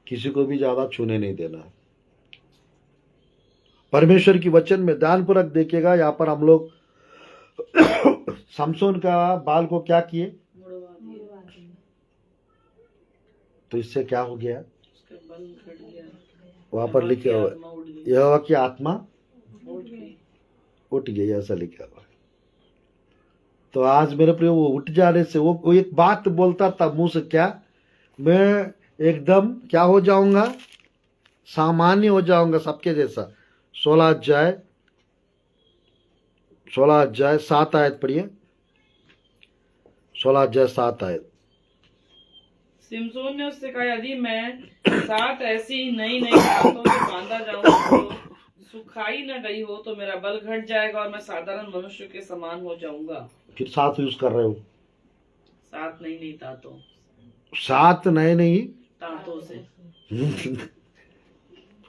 किसी को भी ज्यादा छूने नहीं देना है। परमेश्वर की वचन में ध्यानपूर्वक देखिएगा, यहाँ पर हम लोग समसोन का बाल को क्या किए? तो इससे क्या हो गया? वहां पर लिखे हुआ यहोवा की आत्मा उठ गई, ऐसा लिखा हुआ है। तो आज मेरे प्रिय वो उठ जाने से वो एक बात बोलता था मुंह से, क्या मैं एकदम क्या हो जाऊंगा? सामान्य हो जाऊंगा सबके जैसा। 16 अध्याय 7 आयत पढ़िए। 16 अध्याय 7 आयत। सिमसोन ने उससे कहा, यदि मैं 7 ऐसी नई नई बातों से बांधा जाऊं जो सुखाई न गई हो तो मेरा बल घट जाएगा और मैं साधारण मनुष्य के समान हो जाऊंगा। फिर 7 यूज कर रहे हो? 7 नई तातों। 7 नए तातों से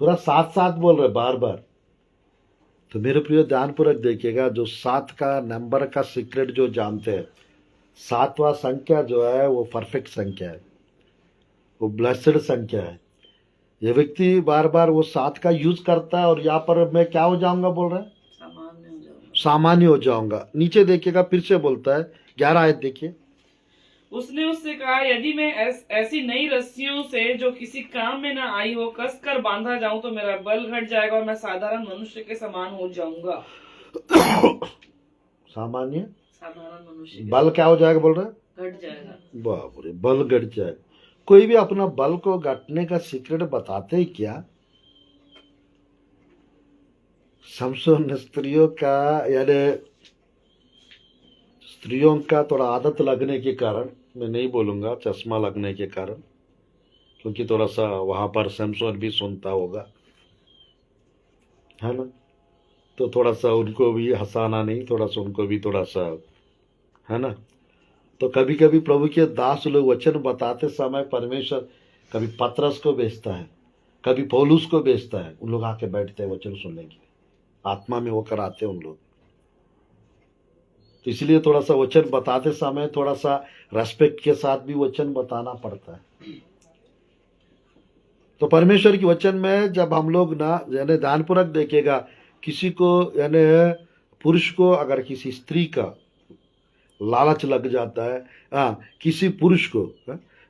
पूरा 7 बोल रहे बार बार। तो मेरे प्रिय ध्यानपूर्वक देखिएगा, जो 7 का नंबर का सीक्रेट जो जानते हैं, 7वां संख्या जो है वो परफेक्ट संख्या है, वो ब्लेस्ड संख्या है। ये व्यक्ति बार बार वो 7 का यूज करता है और यहाँ पर मैं क्या हो जाऊंगा बोल रहा है? सामान्य हो जाऊंगा। नीचे देखिएगा फिर से बोलता है, 11 आयत देखिए। उसने उससे कहा, यदि मैं ऐसी नई रस्सियों से जो किसी काम में न आई हो कसकर बांधा जाऊं तो मेरा बल घट जाएगा और मैं साधारण मनुष्य के समान हो जाऊंगा। सामान्य साधारण मनुष्य बल क्या हो जाएगा बोल रहा है? घट जाएगा। बाप रे, बल घट जाएगा। कोई भी अपना बल को घटने का सीक्रेट बताते ही क्या? समसोन स्त्रियों का यानी स्त्रियों का थोड़ा आदत लगने के कारण, मैं नहीं बोलूंगा चश्मा लगने के कारण, क्योंकि थोड़ा सा वहां पर समसोन भी सुनता होगा, है ना? तो थोड़ा सा उनको भी हंसाना नहीं, थोड़ा सा उनको भी थोड़ा सा, है ना? तो कभी कभी प्रभु के दास लोग वचन बताते समय परमेश्वर कभी पतरस को भेजता है, कभी पौलुस को भेजता है, उन लोग आके बैठते हैं वचन सुनने के लिए, आत्मा में वो कराते हैं उन लोग। तो इसलिए थोड़ा सा वचन बताते समय थोड़ा सा रेस्पेक्ट के साथ भी वचन बताना पड़ता है। तो परमेश्वर की वचन में जब हम लोग ना यानी ध्यानपूर्वक देखेगा, किसी को यानी पुरुष को अगर किसी स्त्री का लालच लग जाता है, किसी पुरुष को,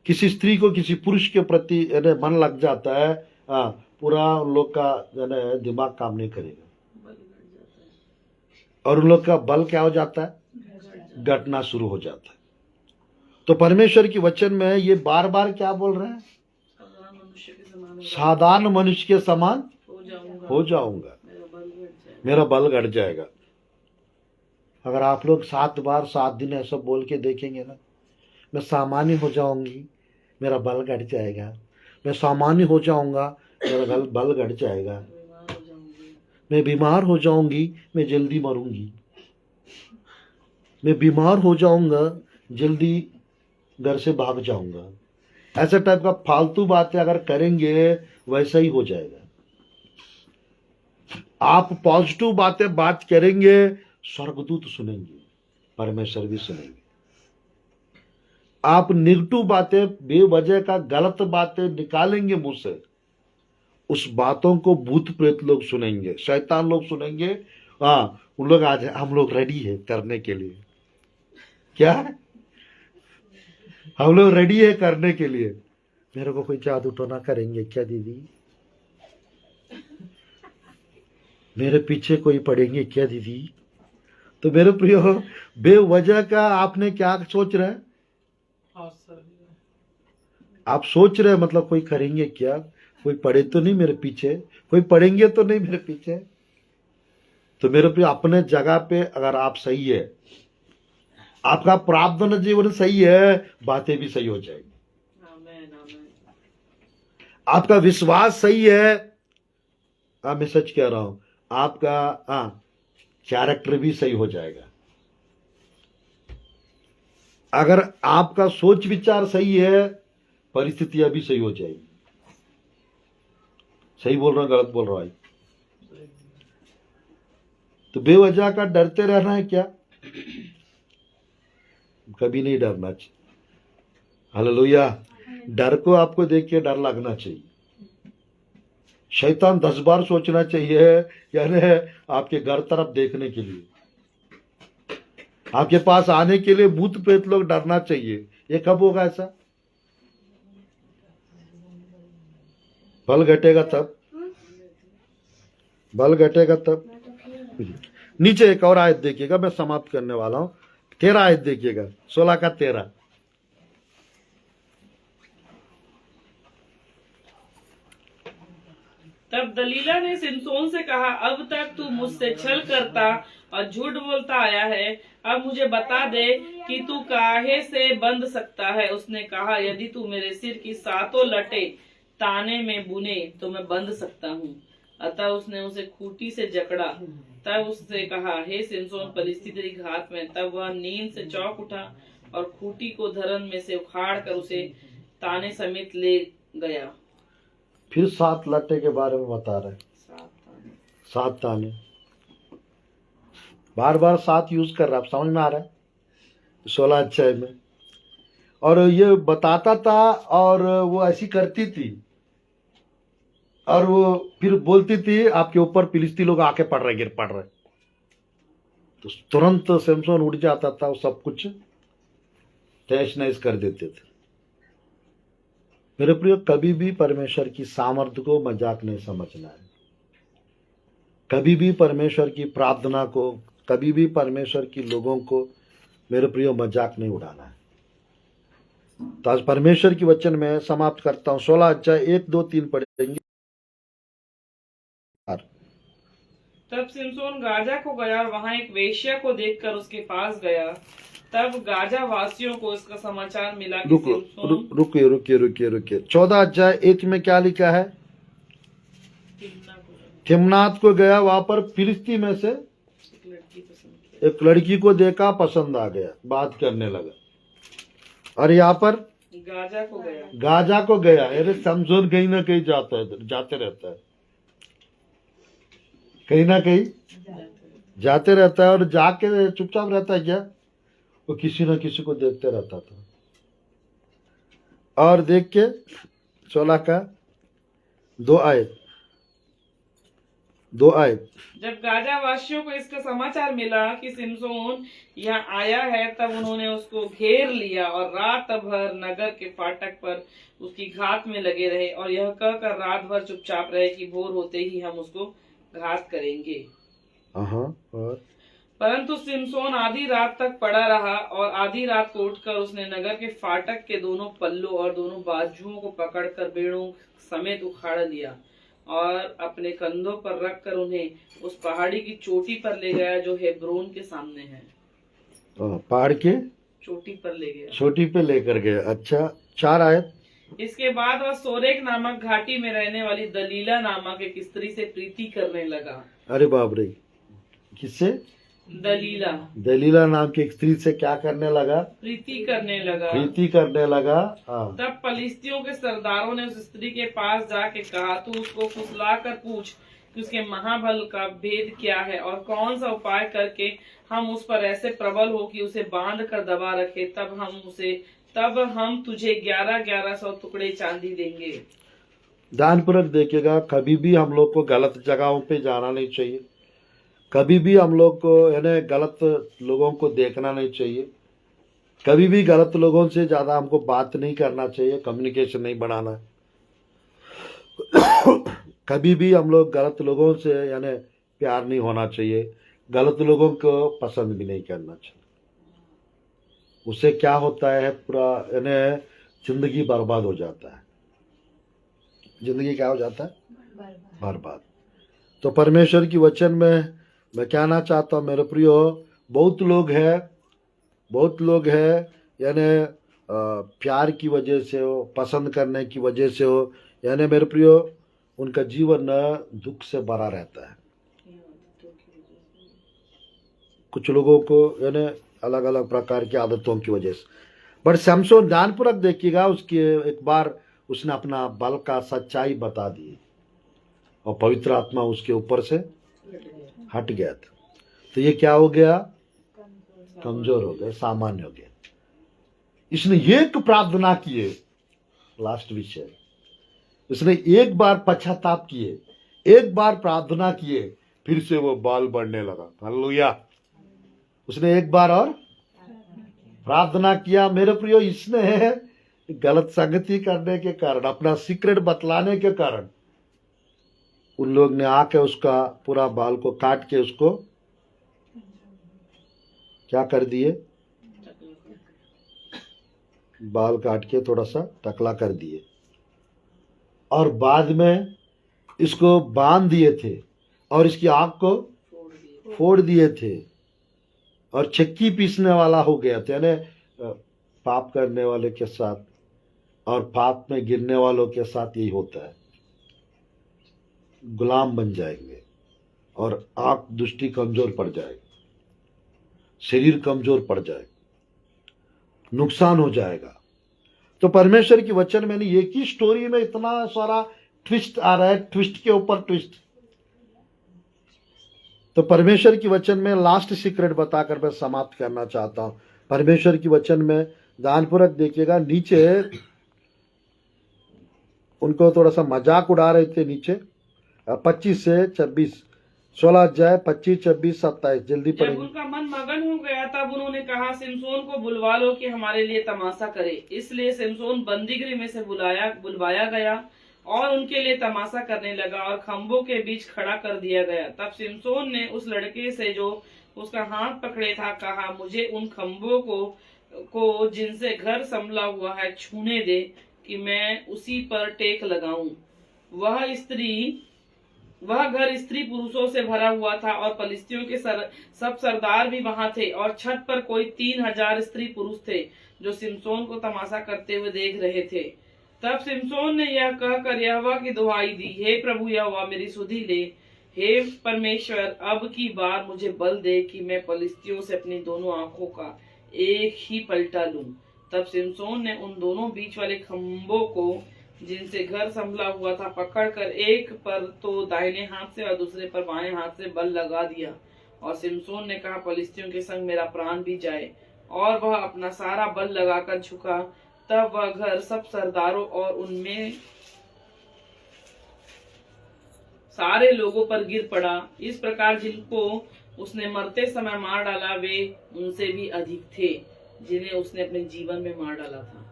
किसी स्त्री को किसी पुरुष के प्रति यानी मन लग जाता है, पूरा उन लोग का यानी दिमाग काम नहीं करेगा और उन लोग का बल क्या हो जाता है? घटना शुरू हो जाता है। तो परमेश्वर की वचन में ये बार बार क्या बोल रहे हैं? साधारण मनुष्य के समान हो जाऊंगा, मेरा बल घट जाएगा। अगर आप लोग 7 बार 7 दिन ऐसा बोल के देखेंगे ना, मैं सामान्य हो जाऊंगी, मेरा बल घट जाएगा, मैं सामान्य हो जाऊंगा, मेरा बल घट जाएगा, मैं बीमार हो जाऊंगी, मैं जल्दी मरूंगी, मैं बीमार हो जाऊंगा, जल्दी घर से भाग जाऊंगा, ऐसे टाइप का फालतू बातें अगर करेंगे वैसा ही हो जाएगा। आप पॉजिटिव बातें बात करेंगे, स्वर्गदूत सुनेंगे, परमेश्वर भी सुनेंगे। आप नेगेटिव बातें, बेवजह का गलत बातें निकालेंगे मुंह से, उस बातों को भूत प्रेत लोग सुनेंगे, शैतान लोग सुनेंगे। उन लोग आज हम लोग रेडी है करने के लिए। क्या? हम लोग रेडी है करने के लिए। मेरे को कोई जादू टोना करेंगे क्या दीदी? मेरे पीछे कोई पड़ेंगे क्या दीदी? तो मेरे प्रियो, बेवजह का आपने क्या सोच रहे हैं? हाँ सर। आप सोच रहे हैं मतलब कोई करेंगे क्या, कोई पड़े तो नहीं मेरे पीछे, कोई पड़ेंगे तो नहीं मेरे पीछे। तो मेरे प्रियो, अपने जगह पे अगर आप सही है, आपका प्रार्थना जीवन सही है, बातें भी सही हो जाएगी। आमीन, आमीन। आपका विश्वास सही है, मैं सच कह रहा हूं, आपका कैरेक्टर भी सही हो जाएगा। अगर आपका सोच विचार सही है, परिस्थितियां भी सही हो जाएगी। सही बोल रहा हूं, गलत बोल रहा हूं? तो बेवजह का डरते रहना है क्या? कभी नहीं डरना चाहिए। हालेलुया। डर को आपको देख के डर लगना चाहिए। शैतान 10 बार सोचना चाहिए, यानी आपके घर तरफ देखने के लिए, आपके पास आने के लिए भूत प्रेत लोग डरना चाहिए। ये कब होगा ऐसा? बल घटेगा तब, बल घटेगा तब। नीचे एक और आयत देखिएगा, मैं समाप्त करने वाला हूं। 13 आयत देखिएगा, 16 का 13। तब दलीला ने सिमसोन से कहा, अब तक तू मुझसे छल करता और झूठ बोलता आया है, अब मुझे बता दे कि तू काहे से बंध सकता है। उसने कहा, यदि तू मेरे सिर की 7 लटे ताने में बुने तो मैं बंध सकता हूँ। अतः उसने उसे खूंटी से जकड़ा। तब उससे कहा, हे सिमसोन, पलिश्ती तेरी घात में। तब वह नींद से चौंक उठा और खूंटी को धरन में से उखाड़ कर उसे ताने समेत ले गया। फिर 7 लट्टे के बारे में बता रहे हैं। 7 ताने, बार बार 7 यूज कर रहा है, समझ में आ रहा है? 16 अध्याय में। और ये बताता था और वो ऐसी करती थी, और वो फिर बोलती थी आपके ऊपर फिलिस्ती लोग आके पड़ रहे, गिर पड़ रहे। तो तुरंत सिमसोन उठ जाता था, वो सब कुछ तहस नहस कर देते थे। मेरे प्रिय, कभी भी परमेश्वर की सामर्थ्य को मजाक नहीं समझना है। कभी भी परमेश्वर की प्रार्थना को, कभी भी परमेश्वर की लोगों को, मेरे प्रिय, मजाक नहीं उड़ाना है। तो आज परमेश्वर की वचन में समाप्त करता हूं। 16 अध्याय 1, 2, 3 पढ़ेंगे। तब सिमसोन गाजा को गया और वहां एक वेश्या को देखकर उसके पास गया। तब गाजा वासियों को इसका समाचार मिला कि सिमसोन रुकिए 14 अध्याय 1 में क्या लिखा है? थिम्नात को गया, वहां पर फिलिस्ती में से एक लड़की को देखा, पसंद आ गया, बात करने लगा। और यहाँ पर गाजा को गया, गाजा को गया। अरे समझोन कहीं ना कहीं जाते रहता है, कहीं ना कहीं जाते रहता है। और जाके चुपचाप रहता है क्या? वो किसी ना किसी को देखते रहता था। और देख के 16 का 2 आयत। जब गाजा वासियों को इसका समाचार मिला कि सिमसोन यहाँ आया है, तब उन्होंने उसको घेर लिया और रात भर नगर के फाटक पर उसकी घात में लगे रहे, और यह कहकर रात भर चुपचाप रहे कि भोर होते ही हम उसको घात करेंगे। और परंतु सिमसोन आधी रात तक पड़ा रहा, और आधी रात को उठकर उसने नगर के फाटक के दोनों पल्लों और दोनों बाजुओं को पकड़कर बेड़ों समेत उखाड़ लिया और अपने कंधों पर रखकर उन्हें उस पहाड़ी की चोटी पर ले गया जो हेब्रोन के सामने है। पहाड़ के चोटी पर ले गया, चोटी पे लेकर गया। अच्छा, 4 आयत। इसके बाद वह सोरेक नामक घाटी में रहने वाली दलीला नामक एक स्त्री से प्रीति करने लगा। अरे बाप रे, किससे? दलीला नाम की एक स्त्री से क्या करने लगा? प्रीति करने लगा। तब पलिश्तियों के सरदारों ने उस स्त्री के पास जाके कहा, तू उसको फुसला कर पूछ कि उसके महाबल का भेद क्या है और कौन सा उपाय करके हम उस पर ऐसे प्रबल हो कि उसे बांध कर दबा रखे, तब हम तुझे 1100 टुकड़े चांदी देंगे। ध्यानपूर्वक देखिएगा, कभी भी हम लोग को गलत जगहों पे जाना नहीं चाहिए। कभी भी हम लोग को यानी गलत लोगों को देखना नहीं चाहिए। कभी भी गलत लोगों से ज्यादा हमको बात नहीं करना चाहिए, कम्युनिकेशन नहीं बढ़ाना है। कभी भी हम लोग गलत लोगों से यानी प्यार नहीं होना चाहिए, गलत लोगों को पसंद भी नहीं करना चाहिए। उससे क्या होता है, पूरा यानी जिंदगी बर्बाद हो जाता है। जिंदगी क्या हो जाता है? बर्बाद। तो परमेश्वर की वचन में मैं कहना चाहता हूँ मेरे प्रियो, बहुत लोग हैं यानी प्यार की वजह से हो, पसंद करने की वजह से हो, यानी मेरे प्रियो उनका जीवन दुख से भरा रहता है। कुछ लोगों को यानी अलग अलग प्रकार की आदतों की वजह से। बट शमशोन ध्यानपूर्वक देखिएगा, उसके एक बार उसने अपना बल का सच्चाई बता दी और पवित्र आत्मा उसके ऊपर से हट गया था। तो ये क्या हो गया? कमजोर हो गया, सामान्य हो गया। इसने एक प्रार्थना किए, लास्ट विषय, इसने एक बार पश्चाताप किए, एक बार प्रार्थना किए, फिर से वो बाल बढ़ने लगा। हालेलुया। उसने एक बार और प्रार्थना किया। मेरे प्रियो, इसने गलत संगति करने के कारण, अपना सीक्रेट बतलाने के कारण, उन लोग ने आके उसका पूरा बाल को काट के उसको क्या कर दिए? बाल काट के थोड़ा सा टकला कर दिए और बाद में इसको बांध दिए थे और इसकी आंख को फोड़ दिए थे और चक्की पीसने वाला हो गया था। यानी पाप करने वाले के साथ और पाप में गिरने वालों के साथ यही होता है, गुलाम बन जाएंगे और आंख दृष्टि कमजोर पड़ जाएगी, शरीर कमजोर पड़ जाएगा, नुकसान हो जाएगा। तो परमेश्वर की वचन में नहीं, एक ही स्टोरी में इतना सारा ट्विस्ट आ रहा है, ट्विस्ट के ऊपर ट्विस्ट। तो परमेश्वर की वचन में लास्ट सीक्रेट बताकर मैं समाप्त करना चाहता हूं। परमेश्वर की वचन में ध्यानपूर्वक देखिएगा, नीचे उनको थोड़ा सा मजाक उड़ा रहे थे। नीचे 25 से 26, 16 अध्याय 25, 26, 27 जल्दी जब पढ़ेंगे। उनका मन मगन हो गया तब उन्होंने कहा, सिमसोन को बुलवा लो कि हमारे लिए तमाशा करे। इसलिए सिमसोन बंदीगृह में से बुलवाया गया और उनके लिए तमाशा करने लगा और खंभों के बीच खड़ा कर दिया गया। तब सिमसोन ने उस लड़के से जो उसका हाथ पकड़े था कहा, मुझे उन खंभों को जिनसे घर संभला हुआ है छूने दे कि मैं उसी पर टेक लगाऊं। वह घर स्त्री पुरुषों से भरा हुआ था और फलिस्तियों के सब सरदार भी वहां थे और छत पर कोई 3000 स्त्री पुरुष थे जो सिमसोन को तमाशा करते हुए देख रहे थे। तब सिमसोन ने यह कहकर यहोवा की दुहाई दी, हे प्रभु यहोवा, मेरी सुधि ले। हे परमेश्वर, अब की बार मुझे बल दे कि मैं फलिस्तियों से अपनी दोनों आंखों का एक ही पलटा लूं। तब सिमसोन ने उन दोनों बीच वाले खंभों को जिनसे घर संभला हुआ था पकड़कर एक पर तो दाहिने हाथ से और दूसरे पर बाएं हाथ से बल लगा दिया। और सिमसोन ने कहा, फलिस्तियों के संग मेरा प्राण भी जाए। और वह अपना सारा बल लगाकर झुका। तब वह घर सब सरदारों और उनमें सारे लोगों पर गिर पड़ा। इस प्रकार जिनको उसने मरते समय मार डाला वे उनसे भी अधिक थे जिन्हें उसने अपने जीवन में मार डाला था।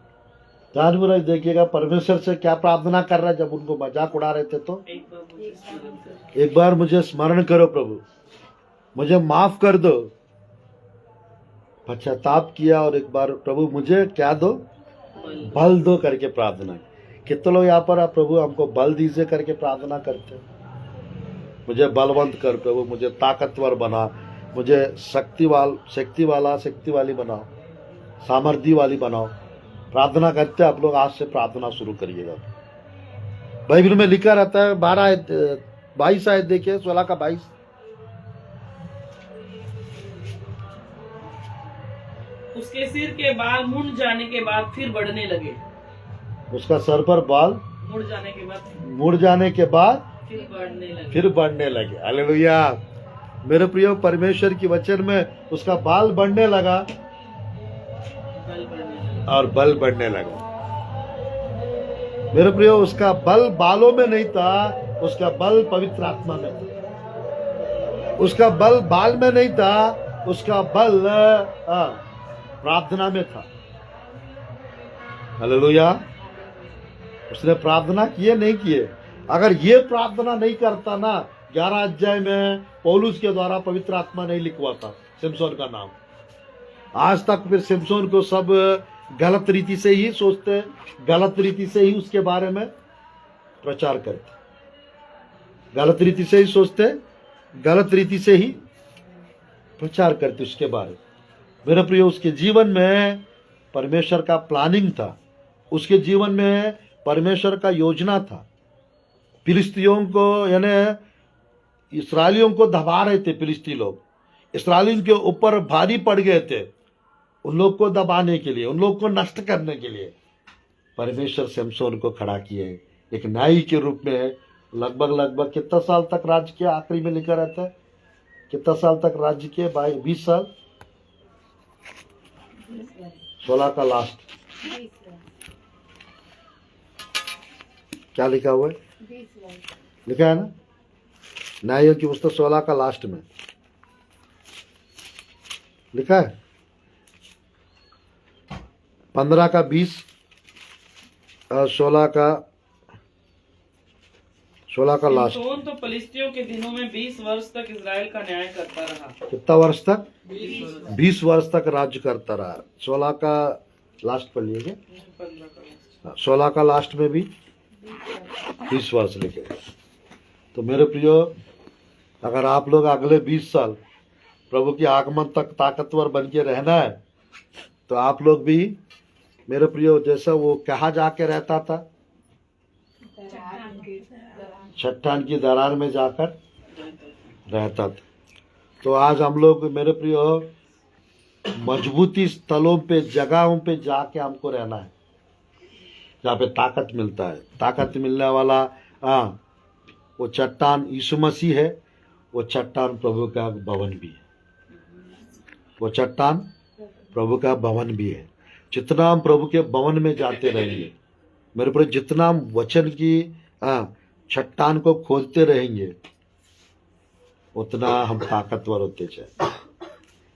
ध्यानपूर्वक देखिएगा, परमेश्वर से क्या प्रार्थना कर रहा है जब उनको मजाक उड़ा रहे थे। तो एक बार मुझे स्मरण करो प्रभु, मुझे माफ कर दो। पश्चाताप किया और एक बार प्रभु मुझे क्या दो? बल दो करके प्रार्थना। कितने लोग यहाँ पर प्रभु हमको बल दीजिए करके प्रार्थना करते हैं। मुझे बलवंत कर प्रभु, मुझे ताकतवर बना, मुझे शक्ति वाली बनाओ, सामर्थ्य वाली बनाओ। प्रार्थना करते आप लोग, आज से प्रार्थना शुरू करिएगा। बाइबल में लिखा रहता है 22 आयत देखिए, 16 का 22। उसके सिर के बाल मुड़ जाने के बाद फिर बढ़ने लगे। उसका सर पर बाल मुड़ जाने के बाद फिर बढ़ने लगे। हालेलुया। मेरे प्रियो, परमेश्वर की वचन में उसका बाल बढ़ने लगा और बल बढ़ने लगा। मेरे प्रियो, उसका बल बालों में नहीं था, उसका बल पवित्र आत्मा में था। उसका बल बाल में नहीं था, उसका बल प्रार्थना में था। हालेलुया। उसने प्रार्थना किए नहीं किए। अगर ये प्रार्थना नहीं करता ना 11 अध्याय में पौलुस के द्वारा पवित्र आत्मा नहीं लिखवा था सिमसोन का नाम। आज तक फिर सिमसोन को सब गलत रीति से ही सोचते, गलत रीति से ही उसके बारे में प्रचार करते, गलत रीति से ही सोचते, गलत रीति से ही प्रचार करते उसके बारे में। मेरे प्रिय, उसके जीवन में परमेश्वर का प्लानिंग था, उसके जीवन में परमेश्वर का योजना था। फिलिस्तियों को यानी इस्राएलियों को दबा रहे थे फिलिस्ती लोग, इस्राएलियों के ऊपर भारी पड़ गए थे। उन लोग को दबाने के लिए, उन लोग को नष्ट करने के लिए परमेश्वर सिमसोन को खड़ा किए एक न्यायी के रूप में। लगभग कितना साल तक राज्य किया? आखिरी में लिखा रहता है कितना साल तक राज्य किए? 20 साल, 16 का लास्ट क्या लिखा हुआ है? लिखा है ना न्यायों की पुस्तक 16 का लास्ट में लिखा है 15 का 20 16 का लास्ट। सिमसोन तो फलिस्तियों के दिनों में 20 वर्ष तक इजराइल का न्याय करता रहा। कितना वर्ष तक? 20 वर्ष तक राज्य करता रहा। 16 का लास्ट पढ़ लीजिए, 15 का लास्ट। 16 का लास्ट में भी 20 वर्ष लिखे। तो मेरे प्रियो, अगर आप लोग अगले 20 साल प्रभु के आगमन तक ताकतवर बन के रहना है, तो आप लोग भी मेरे प्रियो जैसा वो कहाँ जाके रहता था? चट्टान की दरार में जाकर रहता था। तो आज हम लोग मेरे प्रियो मजबूती स्थलों पे, जगहों पे जाके हमको रहना है जहाँ पे ताकत मिलता है। ताकत मिलने वाला वो चट्टान यीशु मसीह है। वो चट्टान प्रभु का भवन भी है। वो चट्टान प्रभु का भवन भी है। जितना हम प्रभु के भवन में जाते रहेंगे मेरे प्रिय, जितना हम वचन की चट्टान को खोदते रहेंगे, उतना हम ताकतवर होते जाए।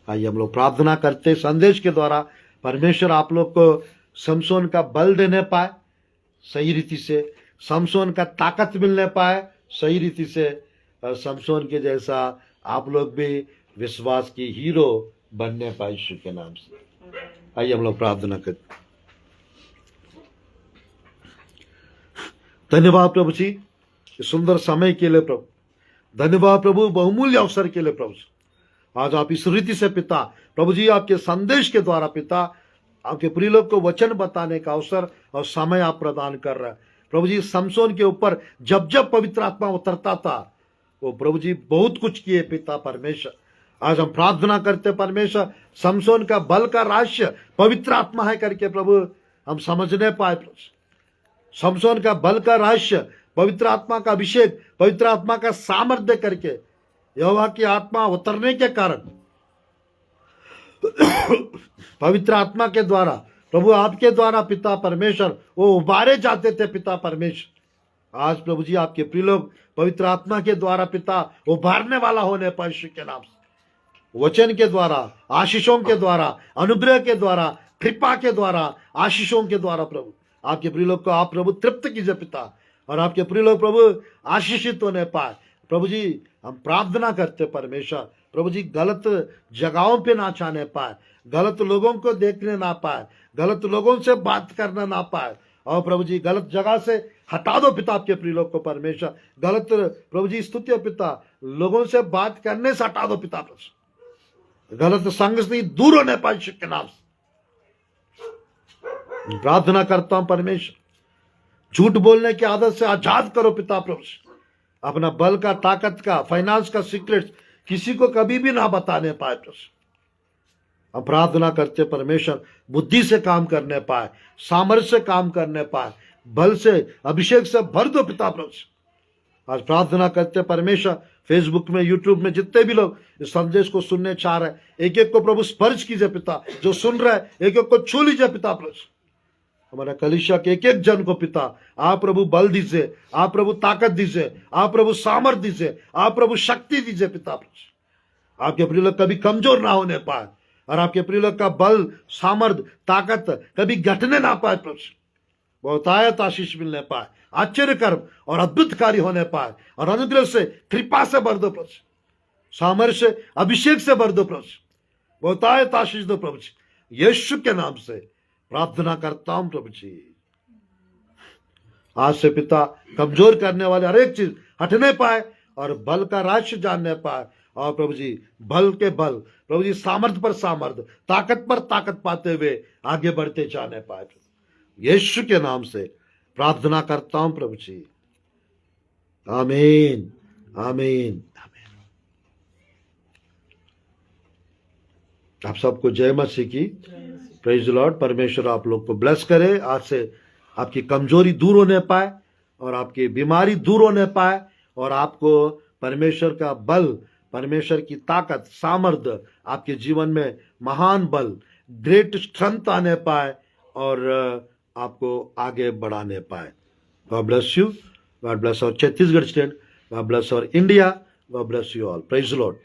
आइए हम लोग प्रार्थना करते, संदेश के द्वारा परमेश्वर आप लोग को समसोन का बल देने पाए सही रीति से, समसोन का ताकत मिलने पाए सही रीति से, और समसोन के जैसा आप लोग भी विश्वास की हीरो बनने पाए यीशु के नाम से। आइए हम लोग प्रार्थना करते। धन्यवाद प्रभु जी इस सुंदर समय के लिए प्रभु, धन्यवाद प्रभु बहुमूल्य अवसर के लिए प्रभु। आज आप इस रीति से पिता प्रभु जी आपके संदेश के द्वारा पिता आपके प्रिय लोग को वचन बताने का अवसर और समय आप प्रदान कर रहे हैं प्रभु जी। समसोन के ऊपर जब जब पवित्र आत्मा उतरता था वो प्रभु जी बहुत कुछ किए पिता परमेश्वर। आज हम प्रार्थना करते परमेश्वर, समसोन का बल का रहस्य पवित्र आत्मा है करके प्रभु हम समझने पाए। समसोन का बल का रहस्य पवित्र आत्मा का अभिषेक, पवित्र आत्मा का सामर्थ्य करके यहोवा की आत्मा उतरने के कारण पवित्र आत्मा के द्वारा प्रभु आपके द्वारा पिता परमेश्वर वो उबारे जाते थे पिता परमेश्वर। आज प्रभु जी आपके प्रिय लोग पवित्र आत्मा के द्वारा पिता उबारने वाला होने पर यीशु के नाम से, वचन के द्वारा, आशीषों के द्वारा, अनुग्रह के द्वारा, कृपा के द्वारा, आशीषों के द्वारा प्रभु आपके प्रिय लोग को आप प्रभु तृप्त कीजिए पिता, और आपके प्रिय लोग प्रभु आशीषित होने पाए। प्रभु जी हम प्रार्थना करते परमेश्वर प्रभु जी गलत जगहों पे ना जाने पाए, गलत लोगों को देखने ना पाए, गलत लोगों से बात करना ना पाए, और प्रभु जी गलत जगह से हटा दो पिता आपके प्रिय लोग को परमेश्वर। गलत प्रभु जी स्तुति पिता लोगों से बात करने से हटा दो पिता, गलत संग से दूर होने पाए यीशु के नाम से प्रार्थना करता हूं परमेश्वर। झूठ बोलने की आदत से आजाद करो पिता प्रभु, अपना बल का, ताकत का, फाइनेंस का सीक्रेट किसी को कभी भी ना बताने पाए प्रभु। हम प्रार्थना करते परमेश्वर बुद्धि से काम करने पाए, सामर्थ्य से काम करने पाए, बल से, अभिषेक से भर दो पिता प्रभु। आज प्रार्थना करते परमेश्वर फेसबुक में, यूट्यूब में जितने भी लोग इस संदेश को सुनने चाह रहे हैं, एक एक को प्रभु स्पर्श कीजिए पिता, जो सुन रहे हैं एक एक को छू लीजिए पिता प्रभु। हमारा कलीसिया के एक एक जन को पिता आप प्रभु बल दीजिए, आप प्रभु ताकत दीजिए, आप प्रभु सामर्थ्य दीजिए, आप प्रभु शक्ति दीजिए पिता प्रभु। आपके प्रिय लोग कभी कमजोर ना होने पाए, और आपके प्रिय लोग का बल, सामर्थ्य, ताकत कभी घटने ना पाए प्रभु। बहुतायत आशीष मिलने पाए, आश्चर्य कर्म और अद्भुत कार्य होने पाए, और अनुग्रह से कृपा से भर दो प्रभु जी, सामर्थ्य से अभिषेक से भर दो प्रभु जी, बहुतायत आशीष दो प्रभु जी, यीशु के नाम से प्रार्थना करता हूं प्रभु जी। आज से पिता कमजोर करने वाले हर एक चीज हटने पाए और बल का रहस्य जानने पाए, और प्रभु जी बल के बल, प्रभु जी सामर्थ्य पर सामर्थ्य, ताकत पर ताकत पाते हुए आगे बढ़ते जाने पाए। यीशु के नाम से प्रार्थना करता हूं प्रभु जी, आमीन आमीन आमीन। आप सबको जय मसीह की, प्रेज द लॉर्ड। परमेश्वर आप लोग को ब्लेस करे, आज से आपकी कमजोरी दूर होने पाए और आपकी बीमारी दूर होने पाए, और आपको परमेश्वर का बल, परमेश्वर की ताकत, सामर्थ्य आपके जीवन में महान बल, ग्रेट स्ट्रेंथ आने पाए और आपको आगे बढ़ाने पाए। God bless you, God bless our Chhattisgarh state, God bless our India, God bless you all, praise the Lord.